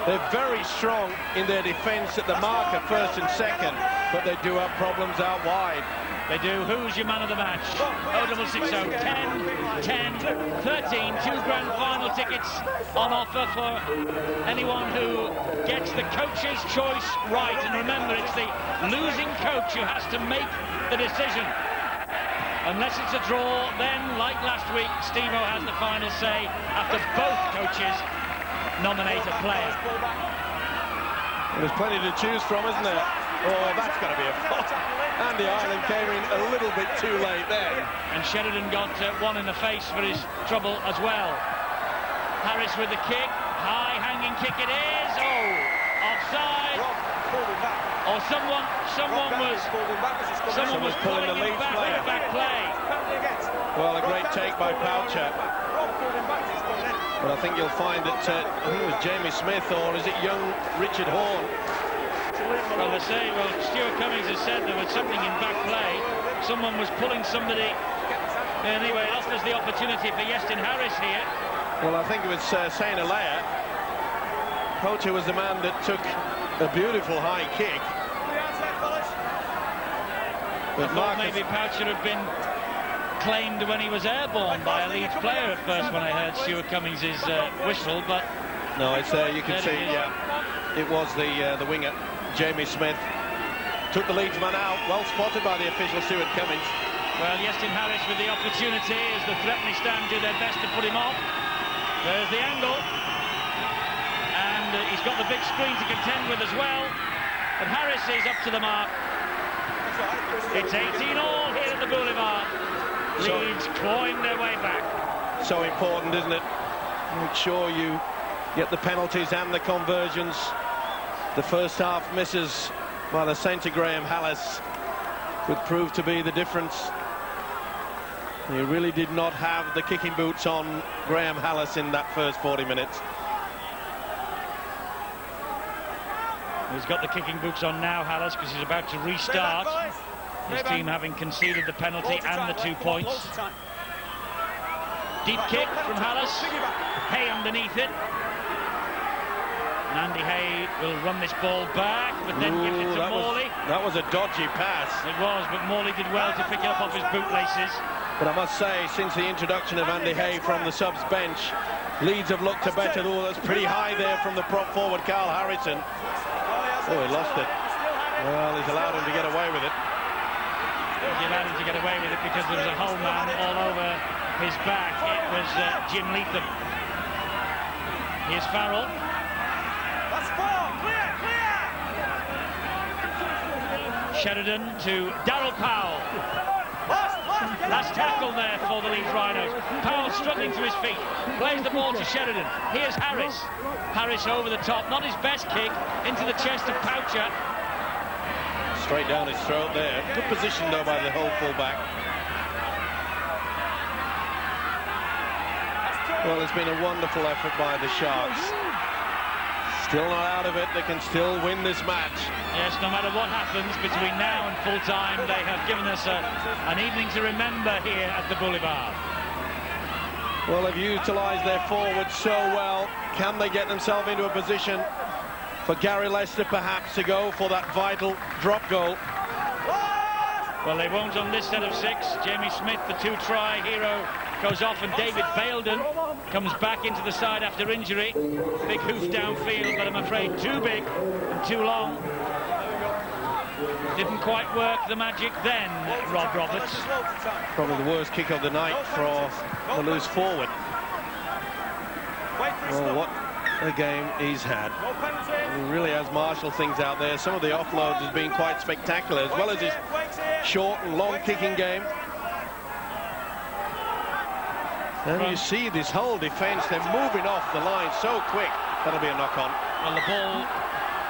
[SPEAKER 2] they're very strong in their defence at the marker, first and second, but they do have problems out wide.
[SPEAKER 1] They do. Who's your man of the match? 0660 10 10 13. 2 grand final tickets on offer for anyone who gets the coach's choice right. And remember, it's the losing coach who has to make the decision. Unless it's a draw, then, like last week, Steve-O has the final say after both coaches nominate a player.
[SPEAKER 2] There's plenty to choose from, isn't there? Oh, that's got to be a fault. Andy Ireland came in a little bit too late there.
[SPEAKER 1] And Sheridan got one in the face for his trouble as well. Harris with the kick. High hanging kick it is. Oh, offside. Or someone was pulling the Leeds player. Back play.
[SPEAKER 2] Well, a great take by Poucher. But I think you'll find that I think it was Jamie Smith, or is it young Richard Horn?
[SPEAKER 1] Well, they say, Stuart Cummings has said there was something in back play. Someone was pulling somebody. Anyway, it offers the opportunity for Iestyn Harris here.
[SPEAKER 2] Well, I think it was Sain Alea. Poacher was the man that took a beautiful high kick.
[SPEAKER 1] But I thought maybe Poacher had been claimed when he was airborne by a Leeds player at first when I heard Stuart Cummings' whistle, but...
[SPEAKER 2] No, it's you can see, yeah. It was the winger, Jamie Smith. Took the Leeds man out. Well spotted by the official, Stuart Cummings.
[SPEAKER 1] Well, Iestyn Harris with the opportunity as the threatening stand do their best to put him off. There's the angle. And he's got the big screen to contend with as well. But Harris is up to the mark. It's 18-all here at the Boulevard. Leeds clawing their way back.
[SPEAKER 2] So important, isn't it? Make sure you get the penalties and the conversions. The first half misses by the centre, Graham Hallis, would prove to be the difference. He really did not have the kicking boots on, Graham Hallis, in that first 40 minutes.
[SPEAKER 1] He's got the kicking boots on now, Hallis, because he's about to restart. His team having conceded the penalty and the 2 points. Deep kick from Hallis. Hay underneath it. And Andy Hay will run this ball back, but then gives it to Morley.
[SPEAKER 2] That was a dodgy pass.
[SPEAKER 1] It was, but Morley did well to pick it up off his bootlaces.
[SPEAKER 2] But I must say, since the introduction of Andy Hay from the subs bench, Leeds have looked a better. Oh, that's pretty high there from the prop forward, Carl Harrison. Oh, he lost it. Well, he's allowed him to get away with it.
[SPEAKER 1] He allowed him to get away with it because there was a whole man all over his back. It was Jim Leatham. Here's Farrell. Sheridan to Darryl Powell. Last tackle there for the Leeds Rhinos. Powell struggling to his feet. Plays the ball to Sheridan. Here's Harris. Harris over the top. Not his best kick. Into the chest of Poacher.
[SPEAKER 2] Straight down his throat there. Good position, though, by the whole fullback. Well, it's been a wonderful effort by the Sharks. Still not out of it. They can still win this match.
[SPEAKER 1] Yes, no matter what happens between now and full time, they have given us an evening to remember here at the Boulevard.
[SPEAKER 2] Well, they've utilised their forwards so well. Can they get themselves into a position for Gary Lester perhaps to go for that vital drop goal?
[SPEAKER 1] Well, they won't on this set of 6. Jamie Smith, the 2-try hero, goes off, and David Baildon comes back into the side after injury. Big hoof downfield, but I'm afraid too big and too long. Didn't quite work the magic then, Rob Roberts.
[SPEAKER 2] Probably the worst kick of the night for the loose forward. Well, what a game he's had. He really has marshalled things out there. Some of the offloads has been quite spectacular, as well as his short and long kicking game. And you see this whole defence, they're moving off the line so quick. That'll be a knock-on.
[SPEAKER 1] Well, the ball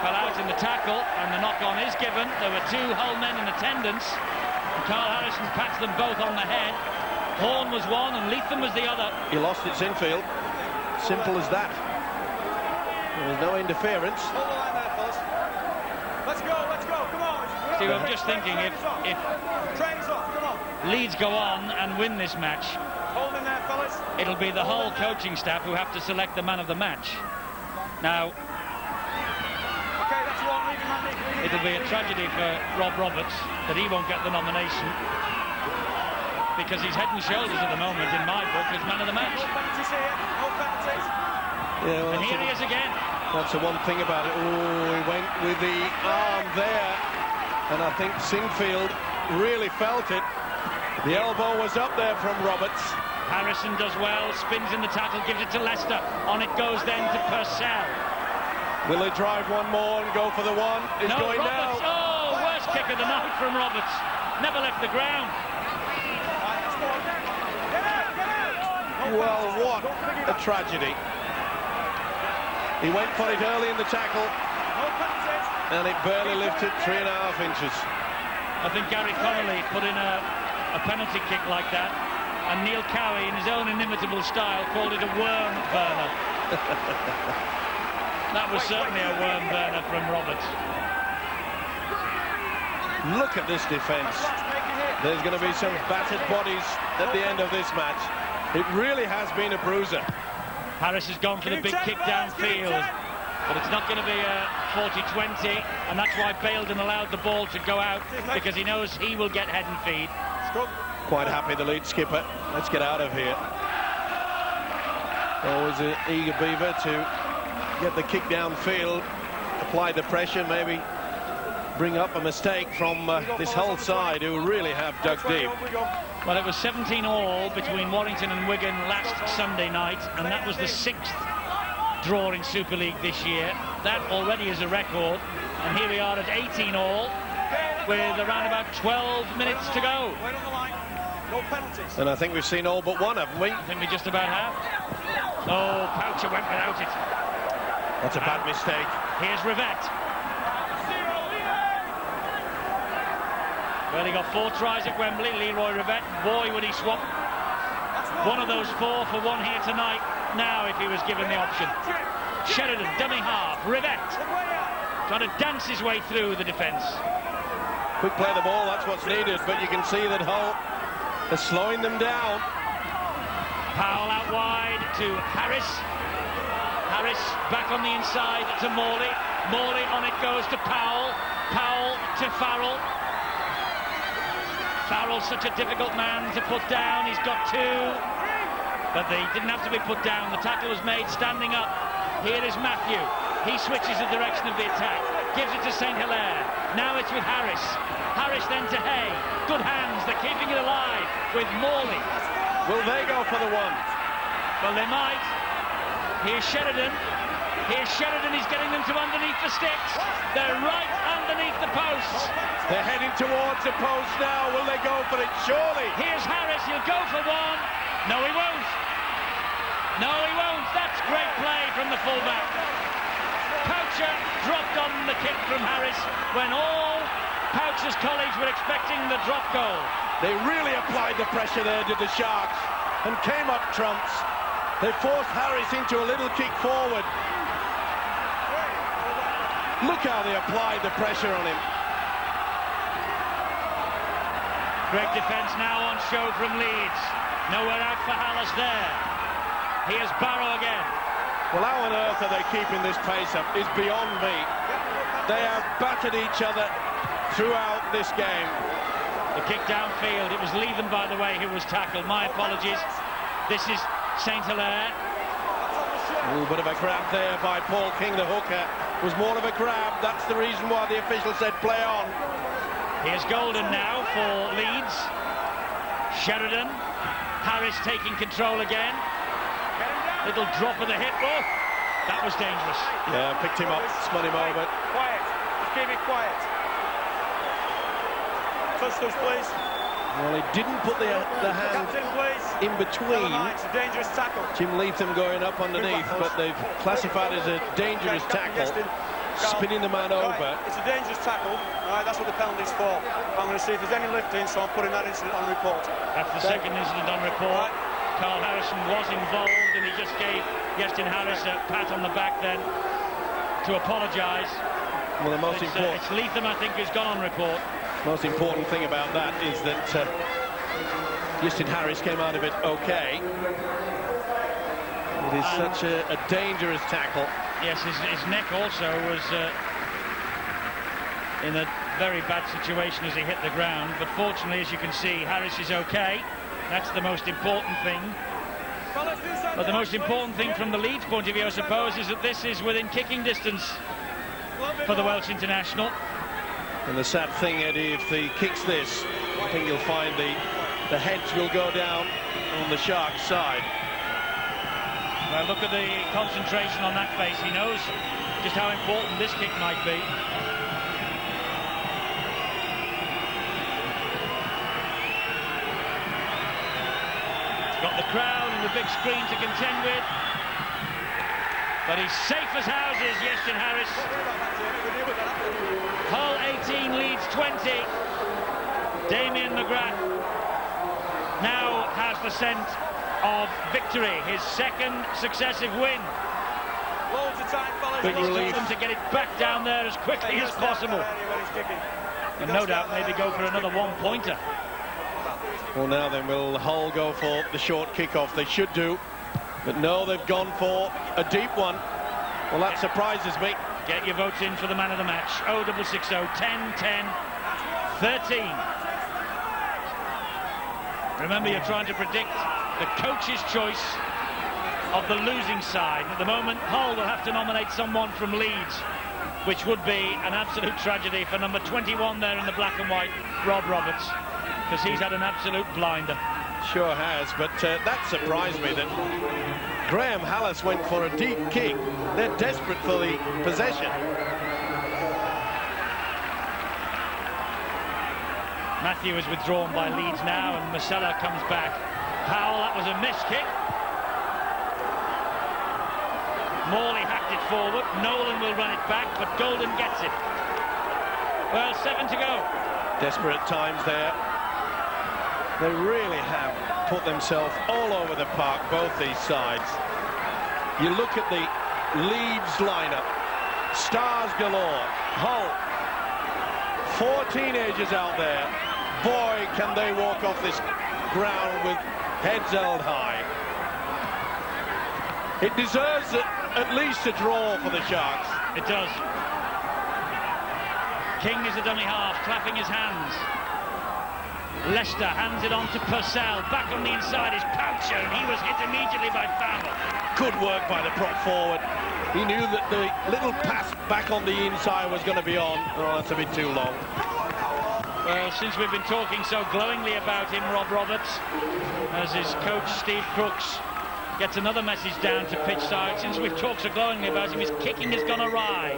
[SPEAKER 1] fell out in the tackle, and the knock-on is given. There were 2 Hull men in attendance. And Carl Harrison pats them both on the head. Horn was one, and Leatham was the other.
[SPEAKER 2] He lost its infield. Simple as that. There was no interference.
[SPEAKER 6] Hold the line there, fellas. Let's go, come on.
[SPEAKER 1] Steve, I'm just thinking if
[SPEAKER 6] Trains off, come on.
[SPEAKER 1] Leeds go on and win this match,
[SPEAKER 6] Hold in there, fellas.
[SPEAKER 1] it'll be the whole coaching staff who have to select the man of the match. Now,
[SPEAKER 6] Okay, that's one. Leave him, Andy.
[SPEAKER 1] it'll be a tragedy for Rob Roberts that he won't get the nomination, because he's head and shoulders at the moment, in my book, as man of the match.
[SPEAKER 6] No penalties here. No penalties.
[SPEAKER 2] Yeah, well,
[SPEAKER 1] And here he is again.
[SPEAKER 2] That's the one thing about it. Oh, he went with the arm there. And I think Sinfield really felt it. The elbow was up there from Roberts.
[SPEAKER 1] Harrison does well, spins in the tackle, gives it to Lester. On it goes then to Purcell.
[SPEAKER 2] Will he drive one more and go for the one? He's
[SPEAKER 1] No,
[SPEAKER 2] going
[SPEAKER 1] Roberts.
[SPEAKER 2] now.
[SPEAKER 1] Oh, worst kick of the night from Roberts. Never left the ground.
[SPEAKER 2] Well, what a tragedy. He went for it early in the tackle, and it barely lifted 3.5 inches.
[SPEAKER 1] I think Gary Connolly put in a penalty kick like that, and Neil Cowie, in his own inimitable style, called it a worm burner. That was certainly a worm burner from Roberts.
[SPEAKER 2] Look at this defence. There's going to be some battered bodies at the end of this match. It really has been a bruiser.
[SPEAKER 1] Harris has gone for the big kick downfield, but it's not going to be a 40-20, and that's why Baildon allowed the ball to go out, because he knows he will get head and feed.
[SPEAKER 2] Quite happy, the lead skipper. Let's get out of here. Always an eager Beaver to get the kick downfield, apply the pressure, maybe bring up a mistake from this whole side, who really have dug deep.
[SPEAKER 1] Well, it was 17-all between Warrington and Wigan last Sunday night, and that was the 6th draw in Super League this year. That already is a record, and here we are at 18-all with around about 12 minutes to go.
[SPEAKER 6] No penalties.
[SPEAKER 2] And I think we've seen all but one, haven't we?
[SPEAKER 1] I think we just about have. Oh, Poucher went without it.
[SPEAKER 2] That's a bad mistake.
[SPEAKER 1] Here's Rivette. Well, he got 4 tries at Wembley, Leroy Rivette. Boy, would he swap one of those 4 for one here tonight, now, if he was given the option. Sheridan, dummy half. Rivette trying to dance his way through the defence.
[SPEAKER 2] Quick play the ball, that's what's needed, but you can see that Hull is slowing them down.
[SPEAKER 1] Powell out wide to Harris. Harris back on the inside to Morley. Morley on it goes to Powell. Powell to Farrell. Farrell's such a difficult man to put down. He's got 2, but they didn't have to be put down. The tackle was made standing up. Here is Matthew. He switches the direction of the attack, gives it to St. Hilaire. Now it's with Harris. Harris then to Hay. Good hands, they're keeping it alive with Morley.
[SPEAKER 2] Will they go for the one?
[SPEAKER 1] Well, they might. Here's Sheridan. Here's Sheridan, he's getting them to underneath the sticks. They're right underneath the posts.
[SPEAKER 2] They're heading towards the post now. Will they go for it? Surely.
[SPEAKER 1] Here's Harris, he'll go for one. No, he won't. No, he won't. That's great play from the fullback. Poucher dropped on the kick from Harris when all Poucher's colleagues were expecting the drop goal.
[SPEAKER 2] They really applied the pressure there, did the Sharks, and came up trumps. They forced Harris into a little kick forward. Look how they applied the pressure on him.
[SPEAKER 1] Great defence now on show from Leeds. Nowhere out for Hallis there. Here's Barrow again.
[SPEAKER 2] Well, how on earth are they keeping this pace up is beyond me. They have battered each other throughout this game.
[SPEAKER 1] The kick downfield. It was Leatham, by the way, who was tackled. My apologies. This is St. Hilaire.
[SPEAKER 2] A little bit of a grab there by Paul King, the hooker. Was more of a grab. That's the reason why the official said play on.
[SPEAKER 1] Here's Golden now for Leeds. Sheridan. Harris taking control again. Little drop of the hip. Oh, that was dangerous.
[SPEAKER 2] Yeah, picked him up, spun him over.
[SPEAKER 6] Quiet. Just keep it quiet. Touch those, please.
[SPEAKER 2] Well, he didn't put the hand in between.
[SPEAKER 6] It's a dangerous tackle.
[SPEAKER 2] Jim Leatham going up underneath, but they've classified as a dangerous tackle, spinning the man over.
[SPEAKER 6] It's a dangerous tackle. Right, that's what the penalty's for. I'm going to see if there's any lifting, so I'm putting that incident on report.
[SPEAKER 1] That's the second incident on report. Carl Harrison was involved, and he just gave Yestin Harris a pat on the back then to apologise.
[SPEAKER 2] Well, the most important...
[SPEAKER 1] it's Leatham, I think, who's gone on report.
[SPEAKER 2] Most important thing about that is that Yestin Harris came out of it okay. It is such a dangerous tackle.
[SPEAKER 1] Yes, his neck also was in a very bad situation as he hit the ground, but fortunately, as you can see, Harris is okay. That's the most important thing. But the most important thing from the Leeds point of view, I suppose, is that this is within kicking distance for the Welsh international.
[SPEAKER 2] And the sad thing, Eddie, if he kicks this, I think you'll find the heads will go down on the Sharks' side.
[SPEAKER 1] Well, look at the concentration on that face. He knows just how important this kick might be. Got the crowd and the big screen to contend with. But he's safe as houses, Yestin Harris. Hull 18, Leeds 20. Damien McGrath now has the scent of victory, his second successive win.
[SPEAKER 6] Loads of time, fellas.
[SPEAKER 2] Big relief.
[SPEAKER 1] To get it back down there as quickly as possible. And no doubt maybe go for another one-pointer.
[SPEAKER 2] Well, now then, will Hull go for the short kickoff? They should do. But no, they've gone for a deep one. Well, that surprises me.
[SPEAKER 1] Get your votes in for the man of the match. 0660 10 10 13. Remember, you're trying to predict the coach's choice of the losing side. At the moment, Hull will have to nominate someone from Leeds, which would be an absolute tragedy for number 21 there in the black and white, Rob Roberts, because he's had an absolute blinder.
[SPEAKER 2] Sure has, but that surprised me that Graham Hallis went for a deep kick. They're desperate for the possession.
[SPEAKER 1] Matthew is withdrawn by Leeds now, and Masella comes back. Powell, that was a missed kick. Morley hacked it forward. Nolan will run it back, but Golden gets it. Well, 7 to go.
[SPEAKER 2] Desperate times there. They really have put themselves all over the park, both these sides. You look at the Leeds lineup. Stars galore. Hull. 4 teenagers out there. Boy, can they walk off this ground with heads held high. It deserves at least a draw for the Sharks.
[SPEAKER 1] It does. King is a dummy half, clapping his hands. Leicester hands it on to Purcell. Back on the inside is Poucher, and he was hit immediately by Farrell.
[SPEAKER 2] Good work by the prop forward. He knew that the little pass back on the inside was going to be on. Oh, that's a bit too long.
[SPEAKER 1] Well, since we've been talking so glowingly about him, Rob Roberts, as his coach Steve Crooks gets another message down to pitch side. Since we've talked so glowingly about him, his kicking has gone awry.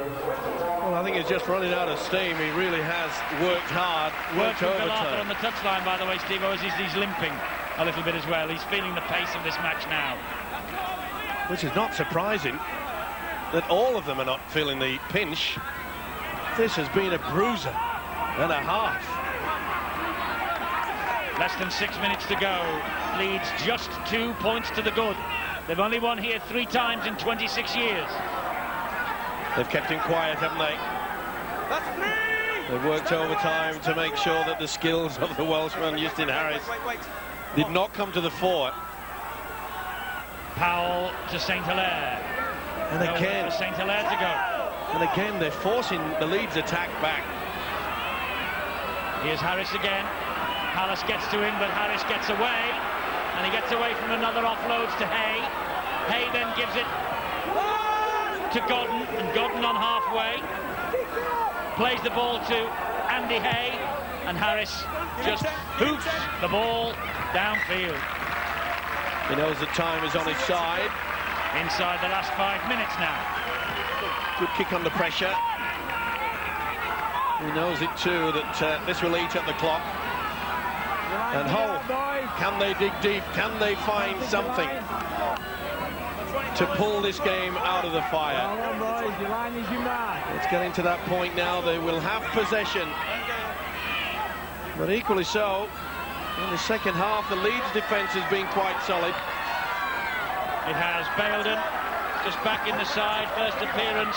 [SPEAKER 2] Well, I think he's just running out of steam. He really has worked hard, worked overtime.
[SPEAKER 1] On the touchline, by the way, Steve, he's limping a little bit as well. He's feeling the pace of this match now.
[SPEAKER 2] Which is not surprising that all of them are not feeling the pinch. This has been a bruiser and a half.
[SPEAKER 1] Less than 6 minutes to go. Leeds just 2 points to the good. They've only won here 3 times in 26 years.
[SPEAKER 2] They've kept him quiet, haven't they? They've worked overtime to make sure that the skills of the Welshman, Justin Harris, did not come to the fore.
[SPEAKER 1] Powell to St. Hilaire.
[SPEAKER 2] And again,
[SPEAKER 1] for St. Hilaire to go.
[SPEAKER 2] And again, they're forcing the Leeds attack back.
[SPEAKER 1] Here's Harris again. Hallis gets to him, but Harris gets away. And he gets away from another offloads to Hay. Hay then gives it to Godden, and Godden on halfway. Plays the ball to Andy Hay, and Harris just hoops the ball downfield.
[SPEAKER 2] He knows the time is on his side.
[SPEAKER 1] Inside the last 5 minutes now.
[SPEAKER 2] Good kick under pressure. He knows it too, that this will eat at the clock. And Hull, can they dig deep? Can they find something to pull this game out of the fire? It's getting to that point now. They will have possession. But equally so, in the second half, the Leeds defence has been quite solid.
[SPEAKER 1] It has. Baildon just back in the side. First appearance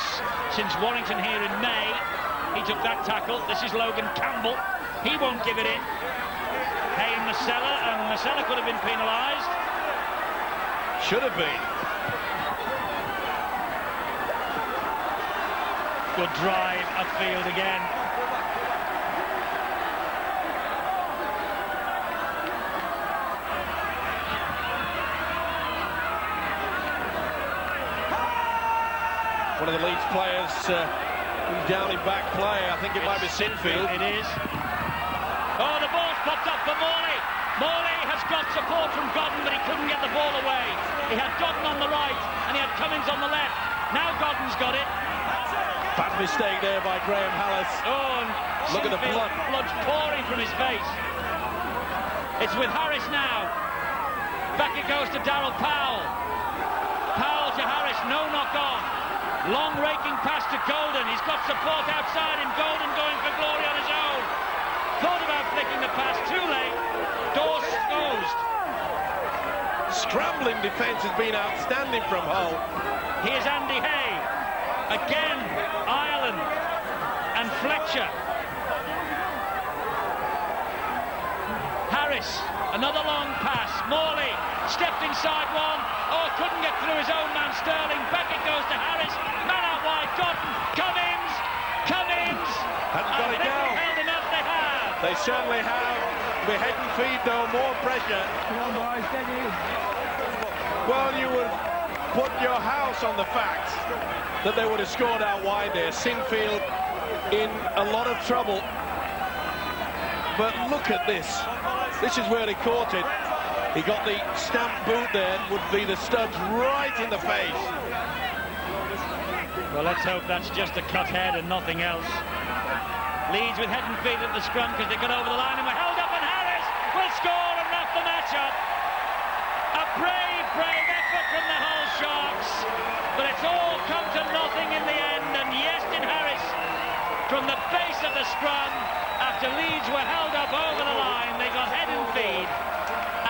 [SPEAKER 1] since Warrington here in May. He took that tackle. This is Logan Campbell. He won't give it in. Hay and Masella, and Masella could have been penalised.
[SPEAKER 2] Should have been.
[SPEAKER 1] Good drive upfield again.
[SPEAKER 2] One of the Leeds players down in back play. I think it might be Sinfield.
[SPEAKER 1] It is. Oh, the ball's popped up for Morley. Morley has got support from Godden, but he couldn't get the ball away. He had Godden on the right, and he had Cummins on the left. Now Godden's got it.
[SPEAKER 2] Bad mistake there by Graham Hallis.
[SPEAKER 1] Oh, and
[SPEAKER 2] look at the blood.
[SPEAKER 1] Blood's pouring from his face. It's with Harris now. Back it goes to Darryl Powell. Powell to Harris, no knock on. Long raking pass to Golden. He's got support outside him. Golden going for glory on his own. Thought about flicking the pass, too late. Door closed.
[SPEAKER 2] Scrambling defence has been outstanding from Hull.
[SPEAKER 1] Here's Andy Hay. Again, Ireland and Fletcher. Harris, another long pass. Morley stepped inside one. Oh, couldn't get through his own man Sterling. Back it goes to Harris. Man out wide, Cotton. Cummins.
[SPEAKER 2] Hadn't got it down.
[SPEAKER 1] Held him up, they have.
[SPEAKER 2] They certainly have. With head and feet, though, more pressure.
[SPEAKER 7] Come on, boys, steady.
[SPEAKER 2] Well, you would put your house on the fact that they would have scored out wide there. Sinfield in a lot of trouble. But look at this. This is where he caught it. He got the stamp boot there, would be the studs right in the face.
[SPEAKER 1] Well, let's hope that's just a cut head and nothing else. Leeds with head and feet at the scrum because they got over the line and were held up, and Harris will score and wrap the match up. A brave effort from the Hull Sharks, but it's all come to nothing in the end, and Iestyn Harris from the base of the scrum, after Leeds were held up over the line, they got head and feed,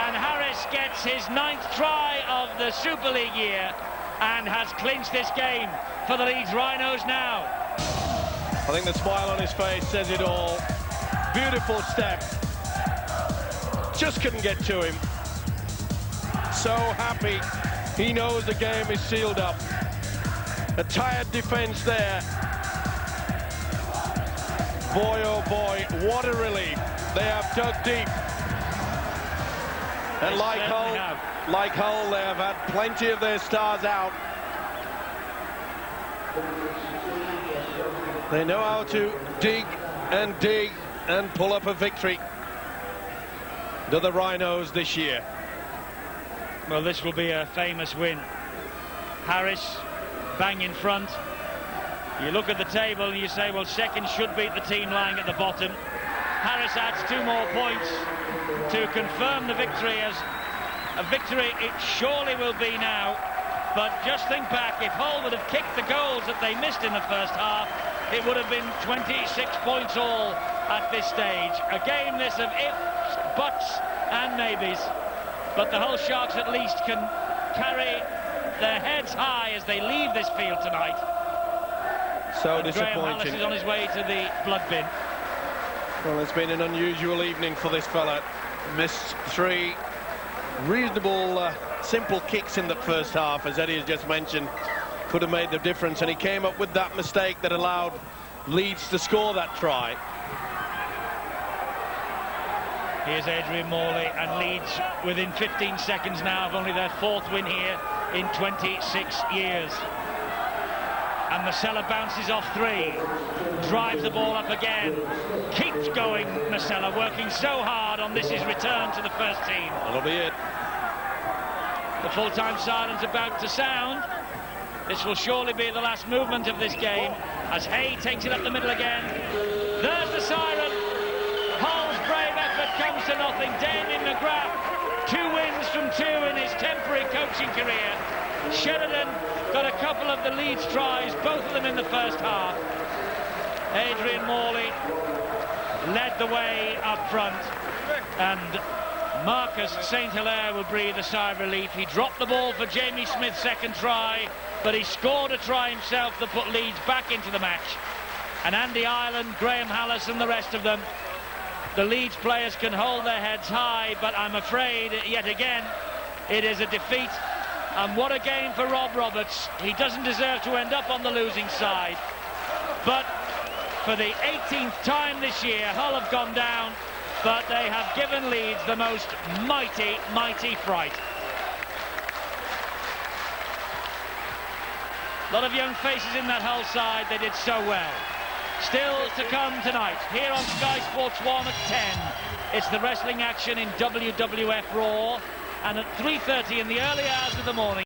[SPEAKER 1] and Harris gets his 9th try of the Super League year and has clinched this game for the Leeds Rhinos now.
[SPEAKER 2] I think the smile on his face says it all. Beautiful step. Just couldn't get to him. So happy. He knows the game is sealed up. A tired defence there. Boy, oh boy, what a relief. They have dug deep. And like Hull, they have had plenty of their stars out. They know how to dig and pull up a victory to the Rhinos this year.
[SPEAKER 1] Well, this will be a famous win. Harris, bang in front. You look at the table and you say, well, second should beat the team lying at the bottom. Harris adds 2 more points to confirm the victory as a victory it surely will be now. But just think back, if Hull would have kicked the goals that they missed in the first half, it would have been 26 points all at this stage. A game this of ifs, buts and maybes. But the Hull Sharks at least can carry their heads high as they leave this field tonight.
[SPEAKER 2] So
[SPEAKER 1] and
[SPEAKER 2] disappointing.
[SPEAKER 1] Graham Hallis is on his way to the blood bin.
[SPEAKER 2] Well, it's been an unusual evening for this fella. Missed 3 reasonable, simple kicks in the first half, as Eddie has just mentioned. Could have made the difference, and he came up with that mistake that allowed Leeds to score that try.
[SPEAKER 1] Here's Adrian Morley, and Leeds within 15 seconds now of only their 4th win here in 26 years. And Masella bounces off 3, drives the ball up again, keeps going Masella, working so hard on this his return to the first team.
[SPEAKER 2] That'll be it.
[SPEAKER 1] The full-time silence about to sound. This will surely be the last movement of this game as Hay takes it up the middle again. There's the siren. Hull's brave effort comes to nothing. Damien McGrath, 2 wins from 2 in his temporary coaching career. Sheridan got a couple of the Leeds tries, both of them in the first half. Adrian Morley led the way up front, and Marcus St. Hilaire will breathe a sigh of relief. He dropped the ball for Jamie Smith's 2nd try, but he scored a try himself that put Leeds back into the match. And Andy Ireland, Graham Hallis and the rest of them, the Leeds players can hold their heads high, but I'm afraid, yet again, it is a defeat. And what a game for Rob Roberts. He doesn't deserve to end up on the losing side. But for the 18th time this year, Hull have gone down, but they have given Leeds the most mighty, mighty fright. A lot of young faces in that Hull side. They did so well. Still to come tonight, here on Sky Sports 1 at 10. It's the wrestling action in WWF Raw. And at 3:30 in the early hours of the morning,